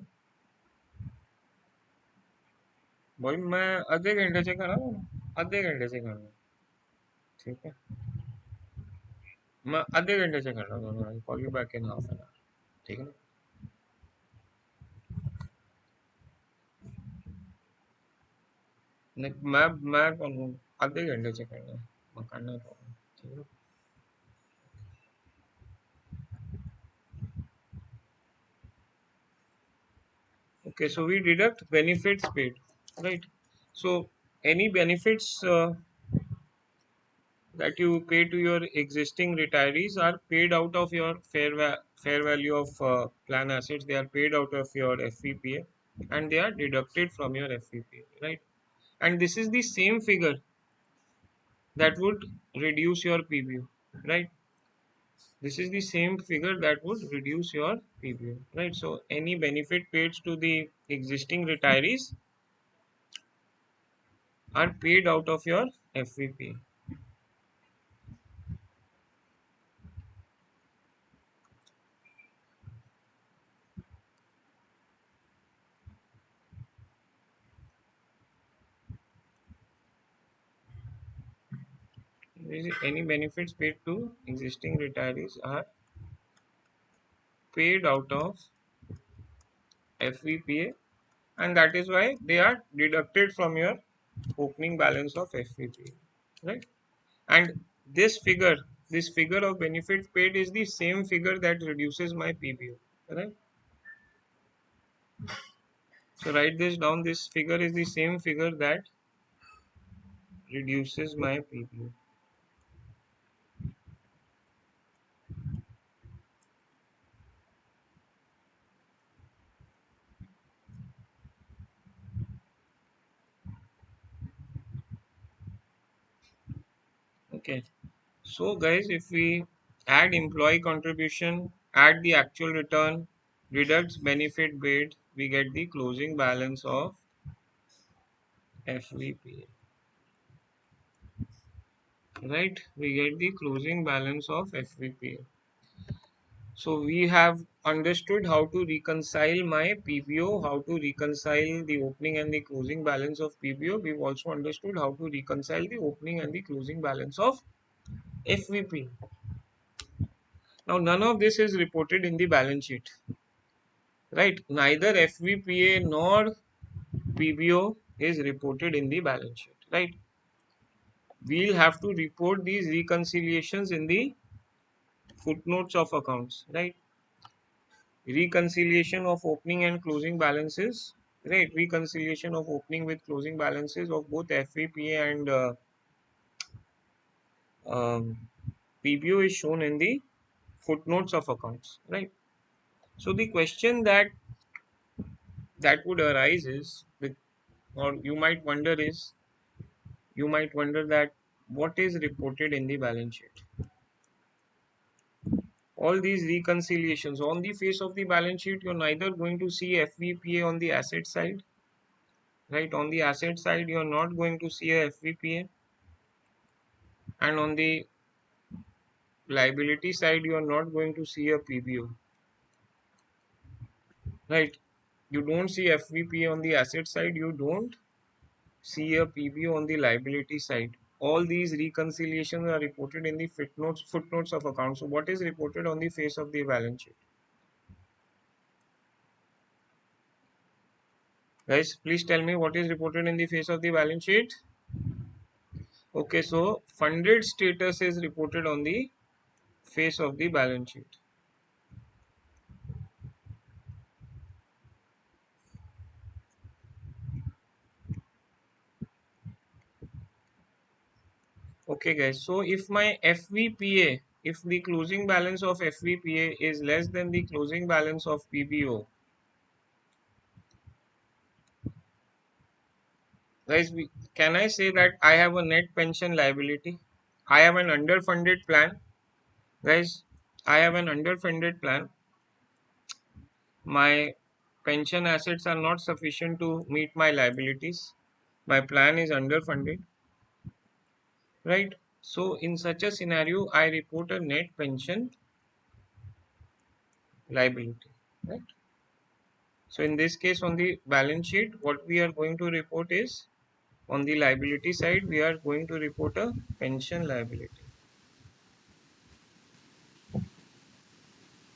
भाई, मैं आधे घंटे से कर रहा हूँ, आधे घंटे से कर रहा हूँ. ठीक है, मैं आधे घंटे से कर रहा हूँ. Call you back in half an hour. ठीक है. मैं करूँ आधे घंटे से करना है मैं करना है ठीक है okay so we deduct benefits paid right so any benefits that you pay to your existing retirees are paid out of your fair value of plan assets they are paid out of your FVPA and they are deducted from your FVPA right and this is the same figure that would reduce your PBO right this is the same figure that would reduce your PBO right so any benefit paid to the existing retirees are paid out of your FVPA any benefits paid to existing retirees are paid out of FVPA and that is why they are deducted from your opening balance of FVPA right and this figure of benefits paid is the same figure that reduces my PBO right so write this down this figure is the same figure that reduces my PBO okay so guys if we add employee contribution add the actual return deducts benefit paid we get the closing balance of FVPA right we get the closing balance of FVPA so we have understood how to reconcile my PBO how to reconcile the opening and the closing balance of PBO we've also understood how to reconcile the opening and the closing balance of FVP now none of this is reported in the balance sheet right neither FVPA nor PBO is reported in the balance sheet right we'll have to report these reconciliations in the footnotes of accounts right reconciliation of opening and closing balances right reconciliation of opening with closing balances of both FVPA and um, PBO is shown in the footnotes of accounts right so the question that would arise is or you might wonder that what is reported in the balance sheet all these reconciliations on the face of the balance sheet you're neither going to see FVPA on the asset side right on the asset side you're not going to see a FVPA and on the liability side you are not going to see a PBO right you don't see FVPA on the asset side you don't see a PBO on the liability side all these reconciliations are reported in the footnotes of accounts so what is reported on the face of the balance sheet guys please tell me what is reported in the face of the balance sheet okay so funded status is reported on the face of the balance sheet okay guys so if my FVPA if the closing balance of FVPA is less than the closing balance of PBO guys can I say that I have a net pension liability I have an underfunded plan guys I have an underfunded plan my pension assets are not sufficient to meet my liabilities my plan is underfunded right so in such a scenario I report a net pension liability right so in this case on the balance sheet what we are going to report is on the liability side we are going to report a pension liability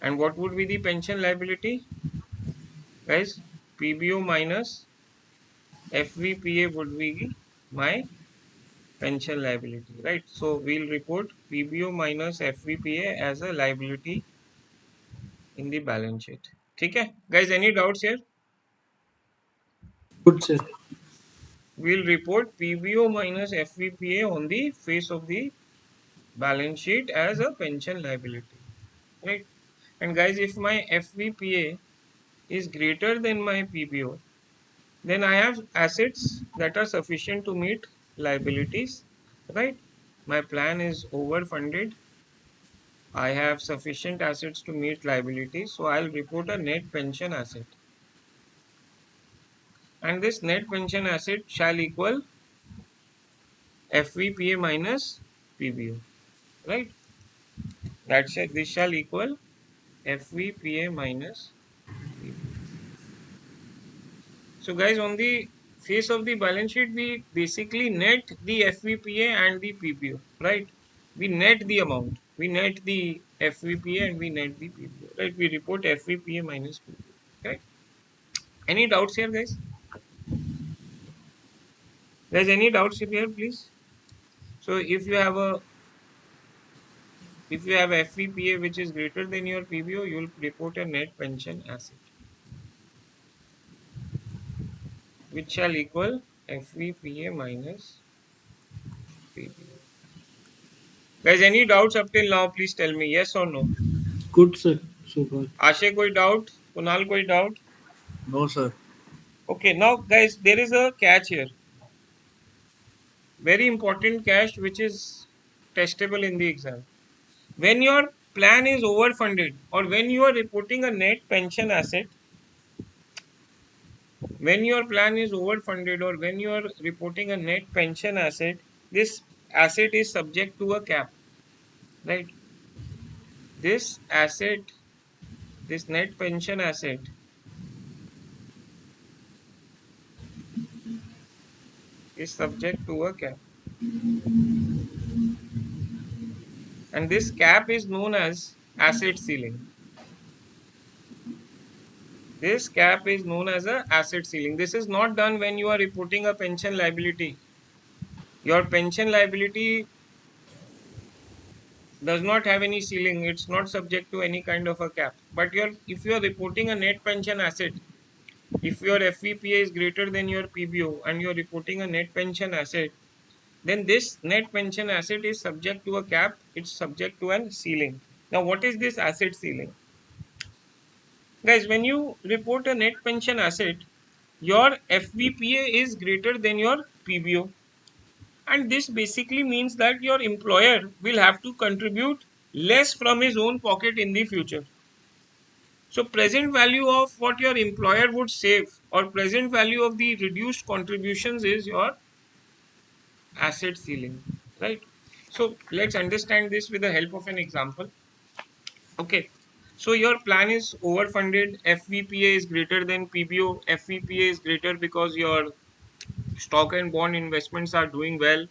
and what would be the pension liability guys PBO minus FVPA would be my pension liability, right? So we'll report PBO minus FVPA as a liability in the balance sheet. Okay, guys, any doubts here? Good, sir. We'll report PBO minus FVPA on the face of the balance sheet as a pension liability, right? And guys, if my FVPA is greater than my PBO, then I have assets that are sufficient to meet liabilities, right? My plan is overfunded. I have sufficient assets to meet liabilities, so I'll report a net pension asset. And this net pension asset shall equal FVPA minus PBO, right? That's it. This shall equal FVPA minus PBO. So guys, on the face of the balance sheet, we basically net the FVPA and the PBO, right? We net the amount. We net the FVPA and we net the PBO, right? We report FVPA minus PBO, right? Any doubts here, guys? There's any doubts here, please? So if you have FVPA which is greater than your PBO, you will report a net pension asset, which shall equal FVPA minus PBO. Guys, any doubts up till now? Please tell me yes or no. Good, sir. So far. आशय कोई doubt Kunal कोई doubt No, sir. okay now guys there is a catch here very important catch which is testable in the exam when your plan is overfunded or when you are reporting a net pension asset when your plan is overfunded or when you are reporting a net pension asset this asset is subject to a cap right this asset this net pension asset is subject to a cap and this cap is known as asset ceiling. This cap is known as a asset ceiling. This is not done when you are reporting a pension liability. Your pension liability does not have any ceiling. It's not subject to any kind of a cap. But if you are reporting a net pension asset, if your FVPA is greater than your PBO and you are reporting a net pension asset, then this net pension asset is subject to a cap. It's subject to an ceiling. Now, what is this asset ceiling? Guys, when you report a net pension asset, your FVPA is greater than your PBO. And this basically means that your employer will have to contribute less from his own pocket in the future. So, present value of what your employer would save or present value of the reduced contributions is your asset ceiling, right? So, let's understand this with the help of an example. Okay. So your plan is overfunded, FVPA is greater than PBO, FVPA is greater because your stock and bond investments are doing well,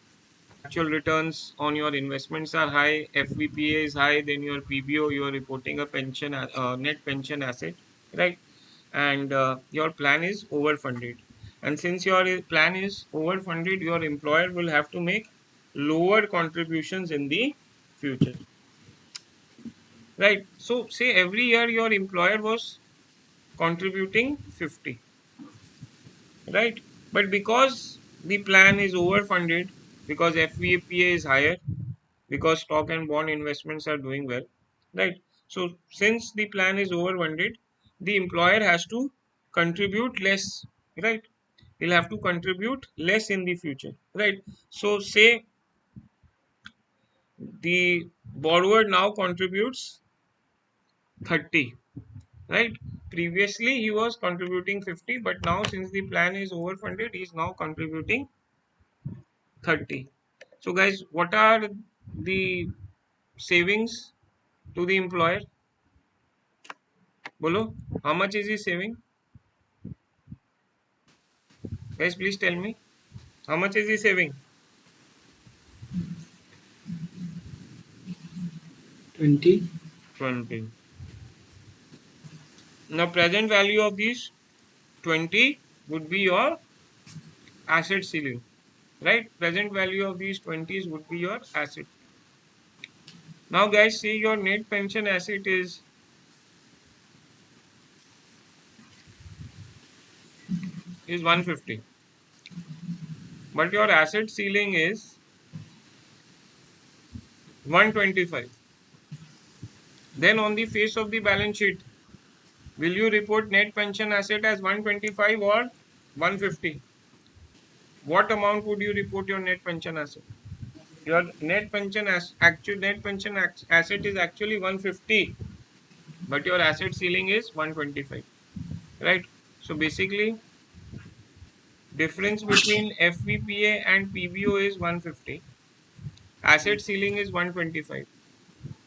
actual returns on your investments are high, FVPA is high, then your PBO, you are reporting a pension, net pension asset, right? And your plan is overfunded. And since your plan is overfunded, your employer will have to make lower contributions in the future, right? So say every year your employer was contributing 50, right? But because the plan is overfunded, because FVPA is higher, because stock and bond investments are doing well, right? So since the plan is overfunded, the employer has to contribute less, right? He'll have to contribute less in the future, right? So say the borrower now contributes 30, right? Previously he was contributing 50, but now since the plan is overfunded, he is now contributing 30. So guys, what are the savings to the employer? Bolo, how much is he saving? Guys, please tell me. How much is he saving? 20. 20. Now present value of these 20 would be your asset ceiling. right? Present value of these 20s would be your asset. Now guys, say your net pension asset is 150, but your asset ceiling is 125. Then on the face of the balance sheet, will you report net pension asset as 125 or 150? What amount would you report your net pension asset? Your net pension actual net pension asset is actually 150, but your asset ceiling is 125, right? So basically, difference between FVPA and PBO is 150. Asset ceiling is 125.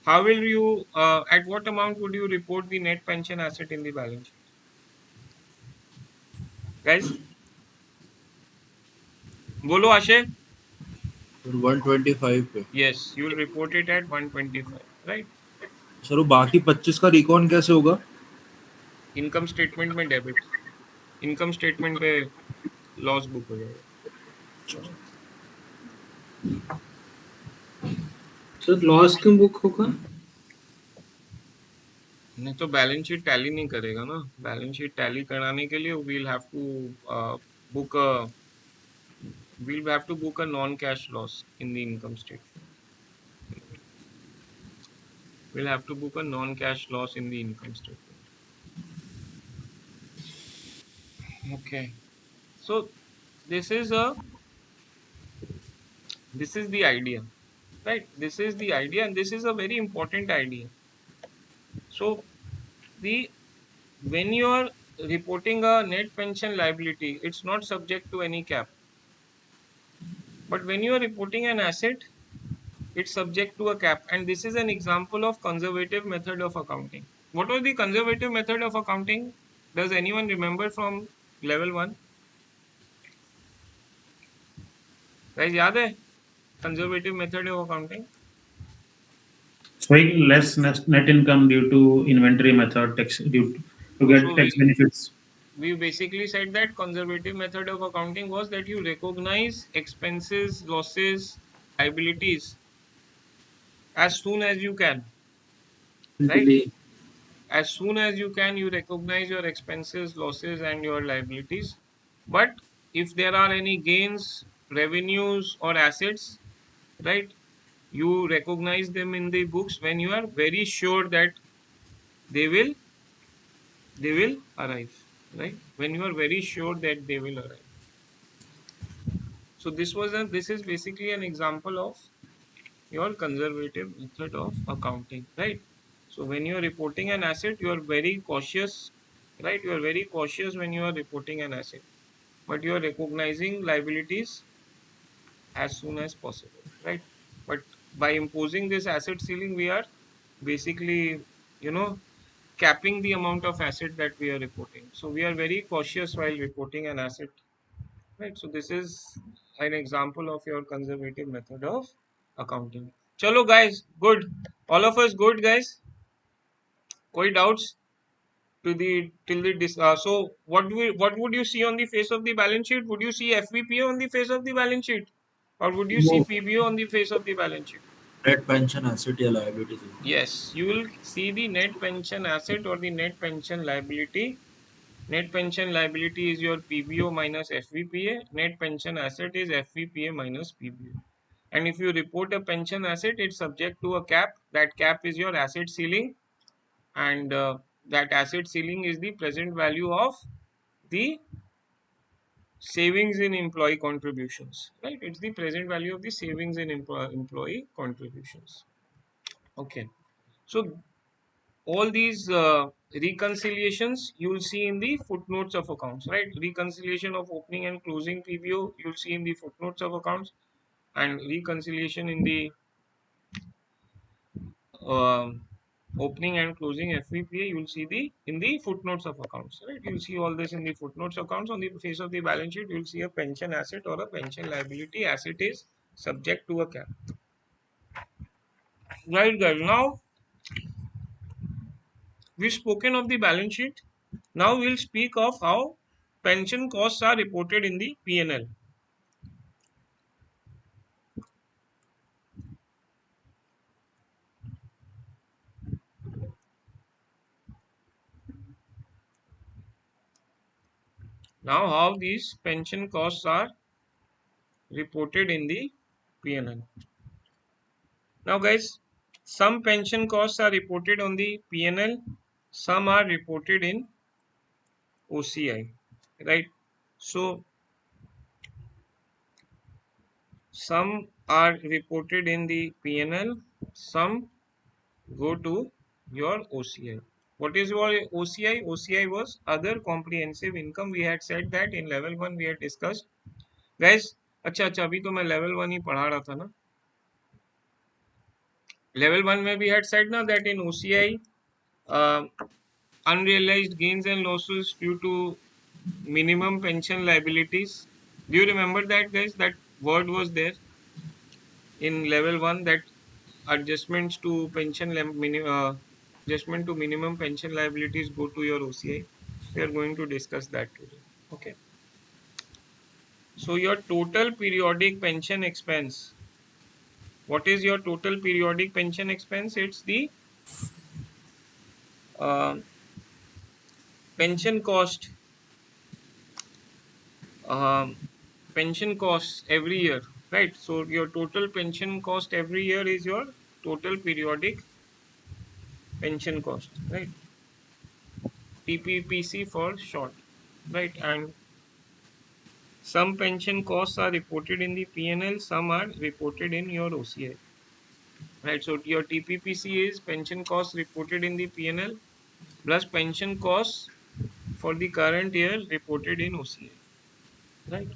How will you? At what amount would you report the net pension asset in the balance sheet, guys? Bolo Ashe. 125 पे. Yes, you will report it at 125, right? Sir वो बाकी 25 का recon कैसे होगा? Income statement में debit, income statement पे loss book हो जाएगा. सर लॉस क्यों बुक होगा? नहीं तो बैलेंस शीट टैली नहीं करेगा ना. बैलेंस शीट टैली कराने के लिए book a we'll have to book a non-cash loss in the income statement. We'll have to book a non-cash loss in the income statement. Okay. So this is a this is the idea, right? This is the idea, and this is a very important idea. So the when you are reporting a net pension liability, it's not subject to any cap. But when you are reporting an asset, it's subject to a cap, and this is an example of conservative method of accounting. What was the conservative method of accounting? Does anyone remember from level 1? Guys, याद है conservative method of accounting? Showing less net income due to inventory method tax due to No, get so tax benefits. we basically said that conservative method of accounting was that you recognize expenses, losses, liabilities as soon as you can, right? Delay. As soon as you can, you recognize your expenses, losses, and your liabilities. But if there are any gains, revenues, or assets, right, you recognize them in the books when you are very sure that they will arrive, right? When you are very sure that they will arrive. So this is basically an example of your conservative method of accounting, right? So when you are reporting an asset, you are very cautious, right? You are very cautious when you are reporting an asset, but you are recognizing liabilities as soon as possible, right? But by imposing this asset ceiling, we are basically, you know, capping the amount of asset that we are reporting. So we are very cautious while reporting an asset, right? So this is an example of your conservative method of accounting. Chalo guys, good. All of us good guys. Koi doubts to the till the so what would you see on the face of the balance sheet? Would you see FVPO on the face of the balance sheet, or would you see No. PBO on the face of the balance sheet? Net pension asset या liability. Yes, you will see the net pension asset or the net pension liability. Net pension liability is your PBO minus FVPA. Net pension asset is FVPA minus PBO. And if you report a pension asset, it's subject to a cap. That cap is your asset ceiling, and that asset ceiling is the present value of the savings in employee contributions, right? It's the present value of the savings in employee contributions. Okay. So all these reconciliations you'll see in the footnotes of accounts, right? Reconciliation of opening and closing PBO you'll see in the footnotes of accounts, and reconciliation in the um opening and closing FVPA you'll see the in the footnotes of accounts, right? You'll see all this in the footnotes of accounts. On the face of the balance sheet you'll see a pension asset or a pension liability. Asset is subject to a cap, right guys? Now we've spoken of the balance sheet. Now we'll speak of how pension costs are reported in the P&L. Now, how these pension costs are reported in the P&L. Now, guys, some pension costs are reported on the P&L, some are reported in OCI, right? So, some are reported in the P&L, some go to your OCI. What is your OCI? OCI was other comprehensive income. We had said that in level 1 we had discussed. Guys, अच्छा अच्छा अभी तो मैं level 1 ही पढ़ा रहा था ना. Level 1 में we had said ना that in OCI unrealized gains and losses due to minimum pension liabilities. Do you remember that, guys? That word was there in level 1, that adjustments to adjustment to minimum pension liabilities go to your OCI. We are going to discuss that today. Okay. So your total periodic pension expense. What is your total periodic pension expense? It's the uh, pension cost. Um, Pension costs every year, right? So your total pension cost every year is your total periodic pension cost, right? TPPC for short, right? And some pension costs are reported in the P&L, some are reported in your OCI, right? So your TPPC is pension costs reported in the P&L plus pension costs for the current year reported in OCI, right?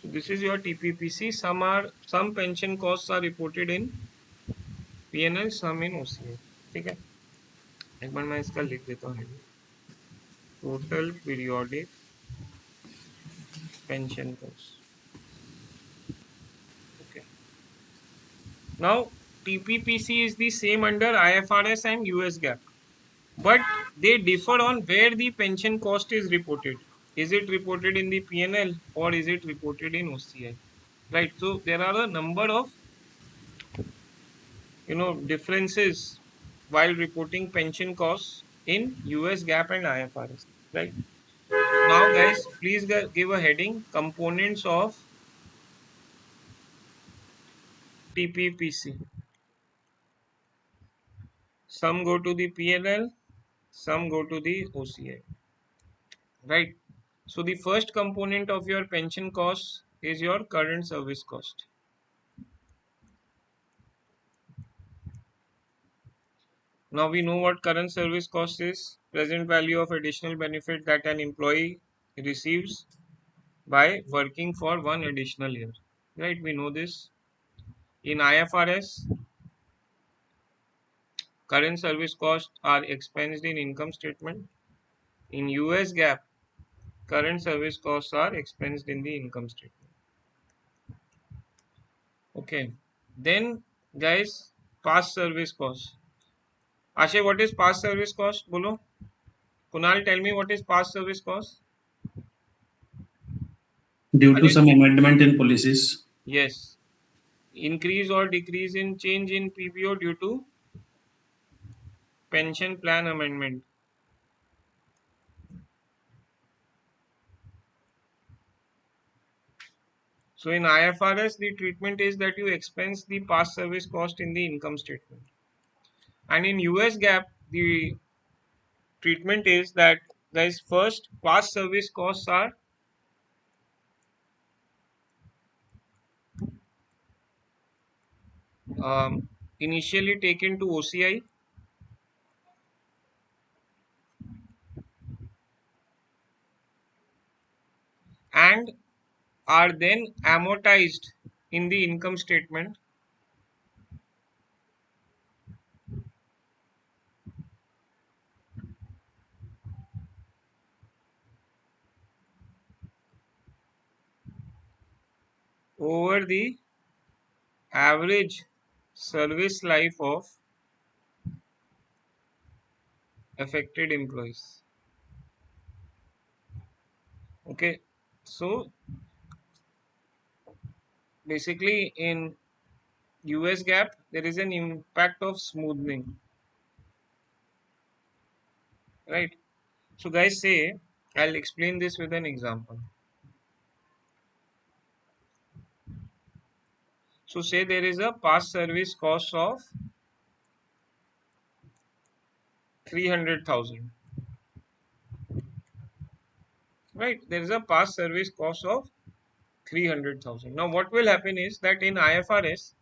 So this is your TPPC. Some pension costs are reported in P&L, some in OCI. ठीक है, एक बार मैं इसका लिख देता हूँ. Total periodic pension costs. Okay. Now TPPC is the same under IFRS and US GAAP, but they differ on where the pension cost is reported. Is it reported in the P&L or is it reported in OCI? Right. So there are a number of differences while reporting pension costs in US GAAP and IFRS. Right. Now, guys, please give a heading: components of TPPC. Some go to the P&L, some go to the OCI. Right. So the first component of your pension cost is your current service cost. Now we know what current service cost is: present value of additional benefit that an employee receives by working for one additional year. Right, we know this. In IFRS, current service costs are expensed in income statement. In US GAAP, current service costs are expensed in the income statement. Okay. Then, guys, past service cost. Ashay, what is past service cost? Bolo. Kunal, tell me what is past service cost? Due to Ajit? some amendment in policies. Yes. Increase or decrease in change in PPO due to pension plan amendment. So in IFRS, the treatment is that you expense the past service cost in the income statement. And in US GAAP, the treatment is that, guys, first past service costs are initially taken to OCI, and are then amortized in the income statement over the average service life of affected employees. Okay, so basically in US GAAP there is an impact of smoothing, right? So guys, say I'll explain this with an example. So say there is a past service cost of 300,000. Right? There is a past service cost of 300,000. Now what will happen is that in IFRS,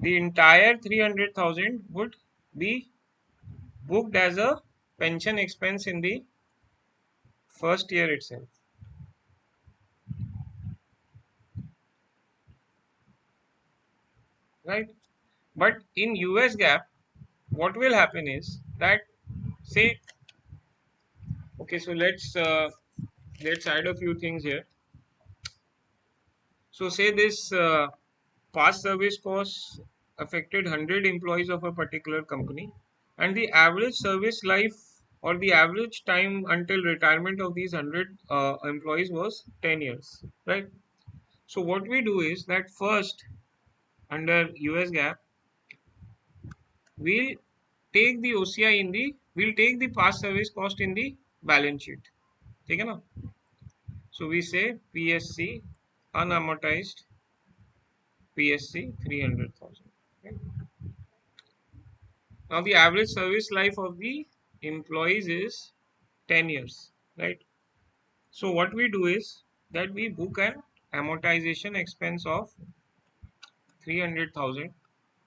the entire 300,000 would be booked as a pension expense in the first year itself. Right? But in US GAAP, what will happen is that, say, okay, so let's add a few things here. So say this past service costs affected 100 employees of a particular company, and the average service life or the average time until retirement of these 100 employees was 10 years, right? So what we do is that first, under US GAAP, we'll take the OCI we'll take the past service cost in the balance sheet. ठीक है ना? So we say PSC unamortized PSC 300,000. Okay. Now the average service life of the employees is 10 years, right? So what we do is that we book an amortization expense of 300,000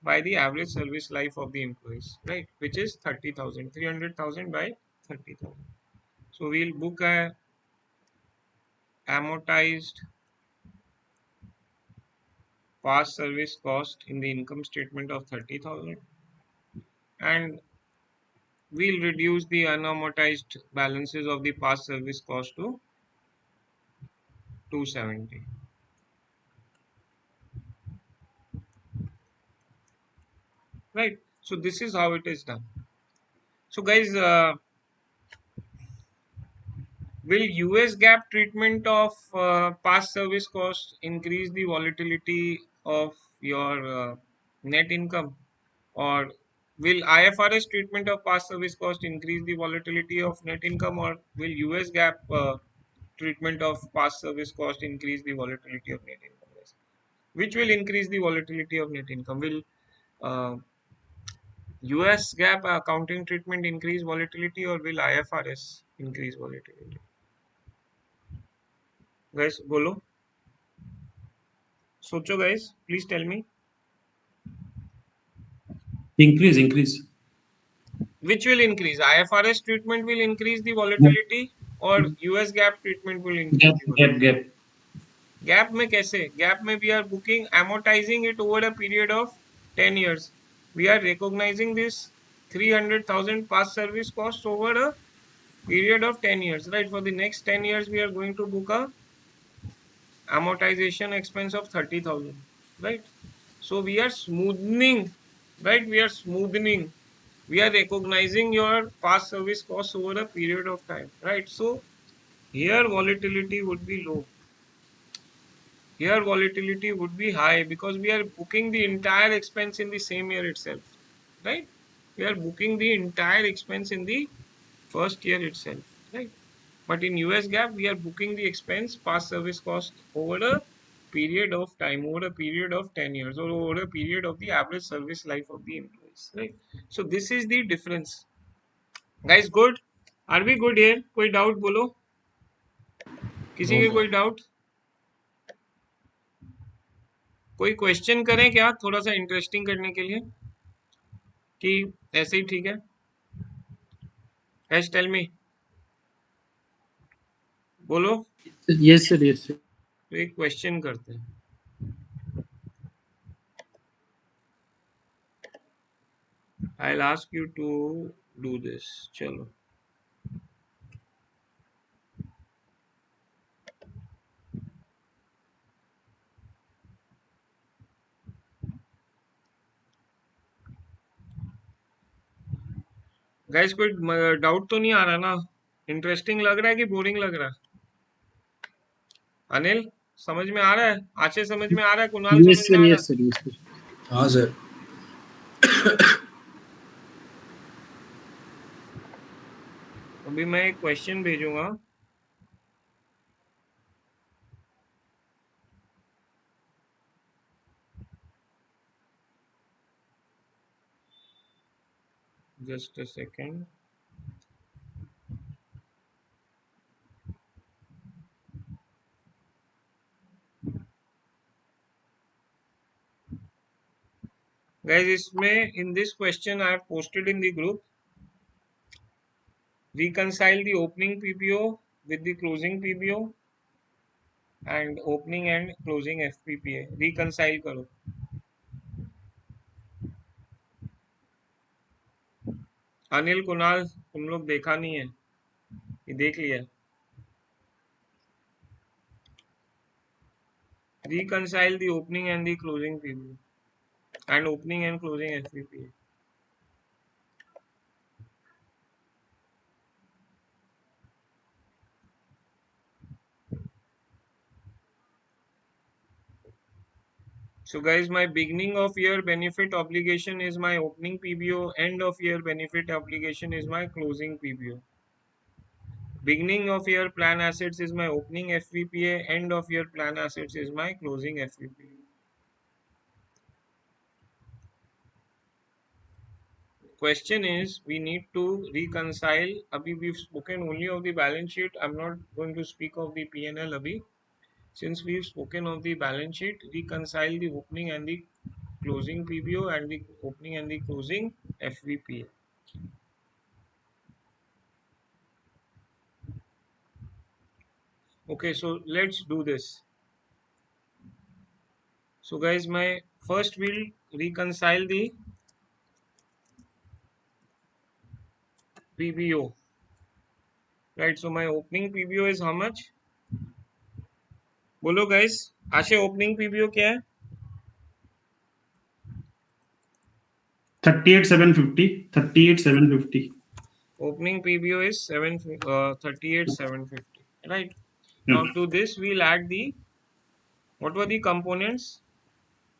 by the average service life of the employees, right? Which is 30,000. 300,000 by 30,000. So we'll book a amortized past service cost in the income statement of 30,000, and we'll reduce the unamortized balances of the past service cost to 270. Right? So this is how it is done. So guys, will US GAAP treatment of past service cost increase the volatility of your net income, or will IFRS treatment of past service cost increase the volatility of net income, or will US GAAP treatment of past service cost increase the volatility of net income? Which will increase the volatility of net income? Will uh, US GAAP accounting treatment increase volatility, or will IFRS increase volatility? Guys, bolo. Socho guys, please tell me. Increase. Which will increase? IFRS treatment will increase the Gap, volatility, or US GAAP treatment will increase the volatility? gap. Gap में कैसे? Gap में we are booking amortizing it over a period of 10 years. We are recognizing this 300,000 past service costs over a period of 10 years, right? For the next 10 years we are going to book a amortization expense of 30,000, right? So we are smoothing, right? We are recognizing your past service costs over a period of time, right? So here volatility would be low. Here volatility would be high because we are booking the entire expense in the same year itself, right? We are booking the entire expense in the first year itself, right? But in US GAAP, we are booking the expense past service cost over a period of time, over a period of 10 years, or over a period of the average service life of the employees, right? So this is the difference. Guys, good? Are we good here? कोई doubt बोलो? किसी No, के sir. कोई doubt? कोई question करें क्या थोड़ा सा इंटरेस्टिंग करने के लिए, कि ऐसे ही ठीक है? Guys, tell me. बोलो. Yes, sir. Yes, sir. तो एक क्वेश्चन करते हैं. I'll ask you to do this. चलो. गाइस कोई डाउट तो नहीं आ रहा ना? इंटरेस्टिंग लग रहा है कि बोरिंग लग रहा है? अनिल समझ में आ रहा है? आचे समझ में आ रहा है? कुणाल Yes, समझ sir. में आ रहा Yes, है? sir. Yes, sir. हाँ सर. अभी मैं एक क्वेश्चन भेजूंगा Just a second. Guys, इसमें in this question I have posted in the group. Reconcile the opening PPO with the closing PPO and opening and closing FPPA. Reconcile करो. अनिल कुणाल तुम लोग देखा नहीं है, ये देख लिया. Reconcile the opening and the closing PPO and opening and closing FPPA. So guys, my beginning of year benefit obligation is my opening PBO, end of year benefit obligation is my closing PBO. Beginning of year plan assets is my opening FVPA, end of year plan assets is my closing FVPA. Question is, we need to reconcile. Abhi we've spoken only of the balance sheet. I'm not going to speak of the P&L abhi. Since we've spoken of the balance sheet, reconcile the opening and the closing PBO and the opening and the closing FVPA. Okay, so let's do this. So guys, my first we'll reconcile the PBO. Right, so my opening PBO is how much? बोलो guys, आशे opening PBO क्या है? 38,750. Opening PBO is 38,750. Right. Now to this we'll add the, what were the components?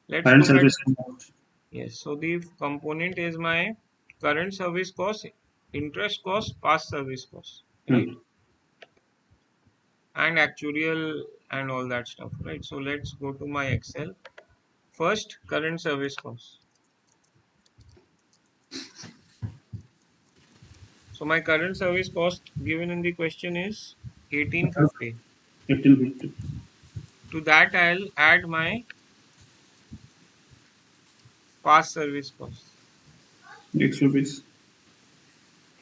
Let's Current look at, service amount. yes. So the component is my current service cost, interest cost, past service cost. Right. And actuarial and all that stuff, right? So let's go to my Excel. First, current service cost. So my current service cost given in the question is 1850. 1850. To that I'll add my past service cost. 120.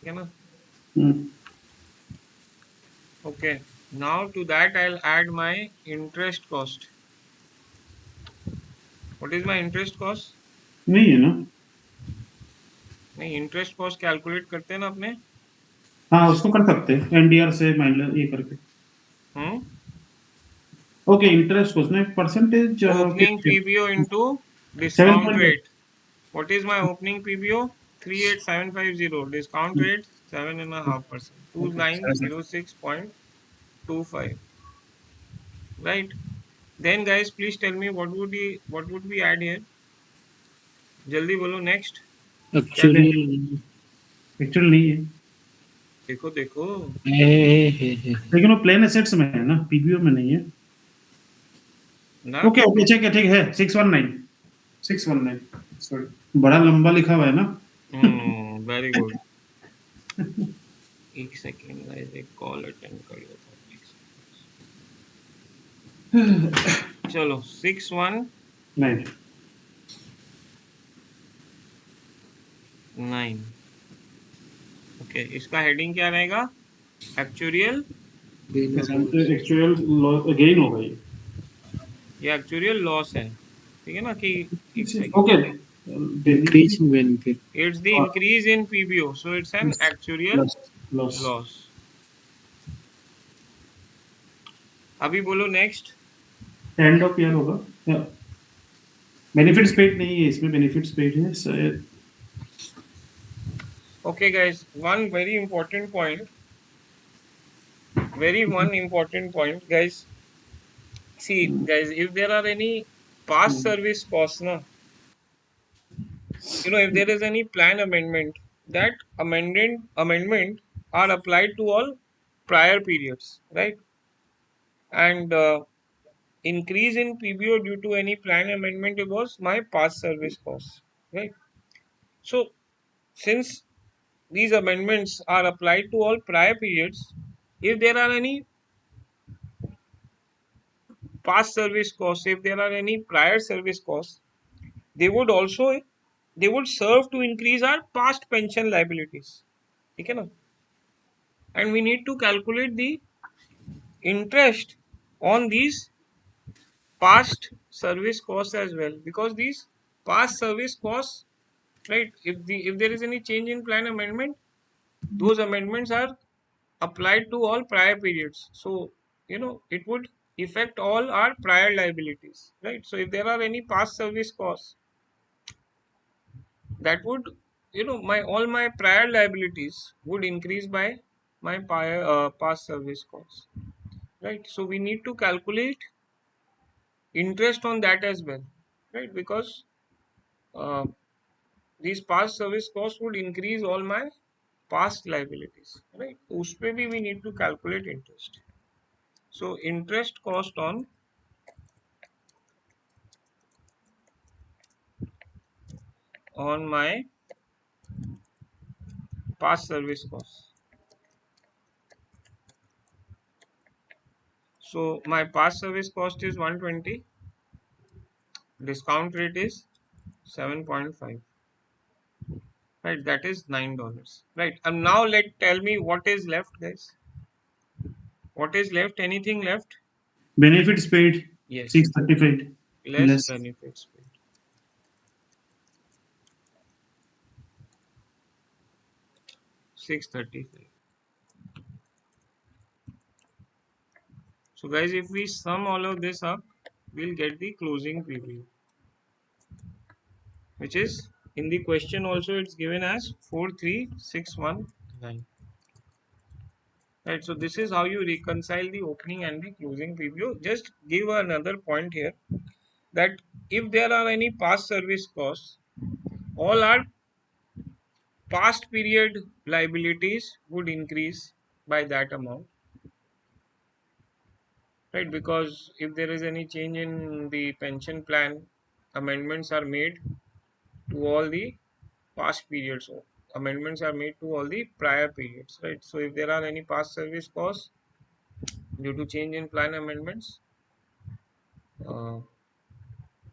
Okay, na? Okay. Now to that I'll add my interest cost. What is my interest cost? नहीं है ना. नहीं, interest cost calculate करते हैं ना अपने. हाँ उसको कर सकते हैं एनडीआर से माइनस ये करके. ओके इंटरेस्ट को उसने percentage Opening PBO into discount rate. What is my opening PBO? 38750. Discount rate 7.5%. 2906.25. Right. Then guys, please tell me what would we add here? जल्दी बोलो next. Actuarial. एक्चुअल नहीं है. देखो देखो. लेकिन वो प्लेन एसेट्स में है ना, पीबीओ में नहीं है. ना. ओके ओके ठीक है 619 सॉरी बड़ा लंबा लिखा हुआ है ना. Very good. एक सेकेंड गाइस, एक कॉल अटेंड कर लेता हूँ. चलो 619. ओके, इसका हेडिंग क्या रहेगा? एक्चुरियल एक्चुअल गेन होगा ये. एक्चुरियल लॉस है. ठीक है ना कि okay Increase in benefit. It's the increase in PBO, so it's an actuarial loss. अभी बोलो नेक्स्ट. एंड ऑफ ईयर होगा. बेनिफिट्स पेड नहीं है इसमें, बेनिफिट्स पेड है शायद. Okay guys, one very important point guys. See guys, if there are any past service costs na, if there is any plan amendment, that amendment are applied to all prior periods, right? And increase in PBO due to any plan amendment, it was my past service costs, right? So since these amendments are applied to all prior periods, if there are any past service costs, if there are any prior service costs, they would serve to increase our past pension liabilities. Okay, na? And we need to calculate the interest on these past service costs as well, because these past service costs, right, if there is any change in plan amendment, those amendments are applied to all prior periods. So it would affect all our prior liabilities, right? So if there are any past service costs, that would, my all my prior liabilities would increase by my past service costs, right? So we need to calculate interest on that as well, right? Because uh, these past service costs would increase all my past liabilities, right? उस पे भी we need to calculate interest. So interest cost on my past service costs. So my past service cost is 120. Discount rate is 7.5. Right, that is $9. Right, and now tell me what is left, guys. What is left? Anything left? Benefits paid Yes, 635 less less. benefits paid. 635. So guys, if we sum all of this up, we'll get the closing preview, which is in the question also it's given as 43619. Right, so this is how you reconcile the opening and the closing preview. Just give another point here, that if there are any past service costs, all our past period liabilities would increase by that amount, right? Because if there is any change in the pension plan, amendments are made to all the past periods. So amendments are made to all the prior periods, right? So if there are any past service costs due to change in plan amendments, uh,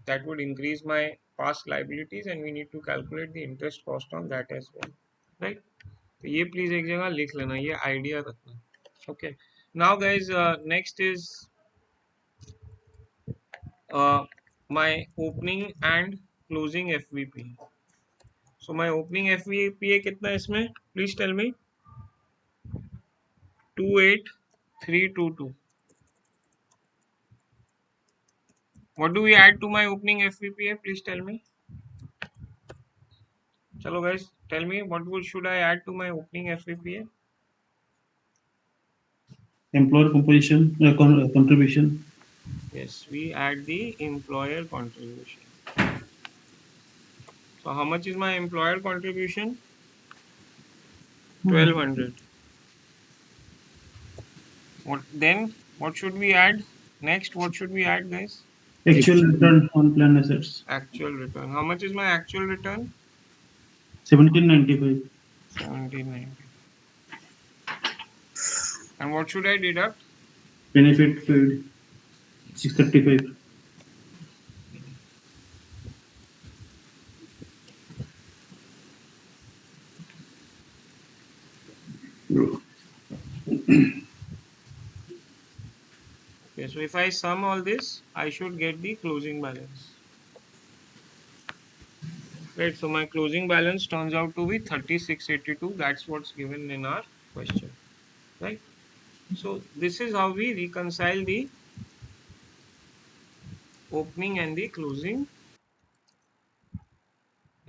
that would increase my past liabilities, and we need to calculate the interest cost on that as well, right? तो ये please एक जगह लिख लेना, ये idea रखना. Okay, now guys, next is my opening and closing FVP. So my opening FVP कितना है इसमें? Please tell me. 28322. What do we add to my opening FVP? Please tell me. Chalo guys, tell me should I add to my opening FVP? Employer composition contribution. Yes, we add the employer contribution. So how much is my employer contribution? 1200. What should we add? Next, what should we add, guys? Actual return on plan assets Actual return. How much is my actual return? 1795. 1790. And what should I deduct? Benefit paid 635. Okay, so if I sum all this, I should get the closing balance. Right, so my closing balance turns out to be 3682. That's what's given in our question. Right. So this is how we reconcile the opening and the closing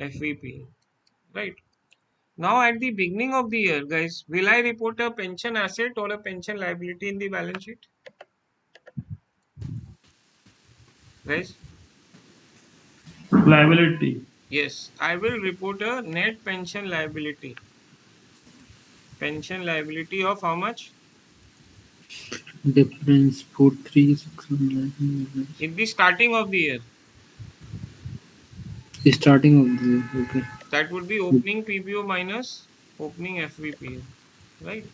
FVP. Right. Now at the beginning of the year, guys, will I report a pension asset or a pension liability in the balance sheet? Guys? Liability. Yes, I will report a net pension liability. Pension liability of how much? Difference 43619. In the starting of the year. Starting of the okay. That would be opening PBO minus opening FVPA, right?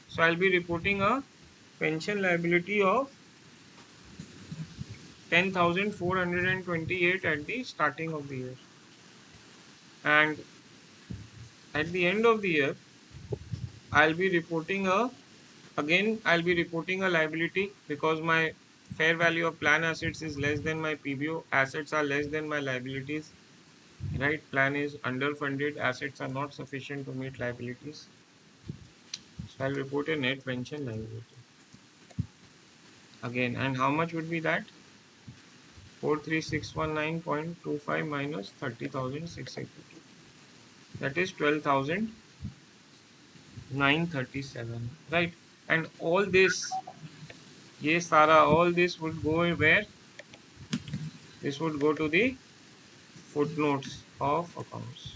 So I'll be reporting a pension liability of 10,428 at the starting of the year, and at the end of the year I'll be reporting a liability because my fair value of plan assets is less than my PBO. Assets are less than my liabilities, right? Plan is underfunded, assets are not sufficient to meet liabilities. So I'll report a net pension liability again. And how much would be that? 43619.25 minus 30,682. That is 12,937, right? And all this, all this would go where? This would go to the footnotes of accounts.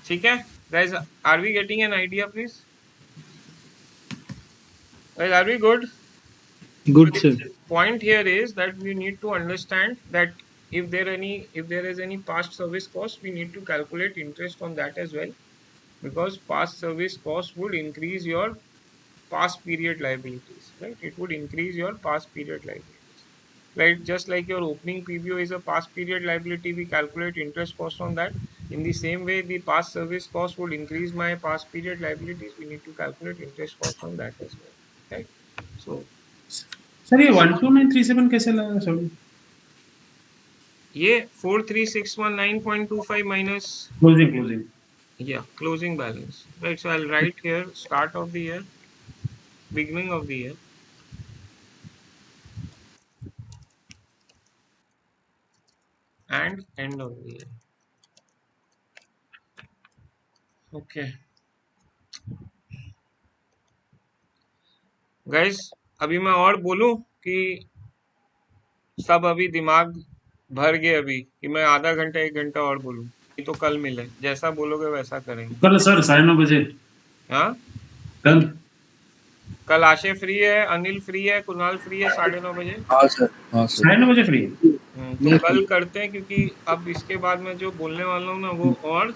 ठीक है? Guys, are we getting an idea, please? Guys, are we good? Good, sir. Point here is that we need to understand that if there is any past service cost, we need to calculate interest on that as well, because past service cost would increase your past period liabilities, right? It would increase your past period liabilities, right? Just like your opening PBO is a past period liability, we calculate interest cost on that. In the same way, the past service cost would increase my past period liabilities. We need to calculate interest cost on that as well, right? So sir ये 12937 कैसे लगा sorry ये 43619.25 minus closing closing balance, right? So I'll write here start of the year, beginning of the year, and end of the year. Okay, guys, अभी मैं और बोलूं कि सब अभी दिमाग भर गए अभी कि मैं आधा घंटा 1 घंटा और बोलूं? ये तो कल मिले, जैसा बोलोगे वैसा करेंगे। कल सर 9:30 बजे हाँ, कल आशय फ्री है, अनिल फ्री है, कुणाल फ्री है 9:30 बजे। हाँ सर, हाँ सर। 9:30 बजे फ्री तो कल करते हैं, क्योंकि अब इसके बाद मैं जो बोलने वाला हूँ ना वो और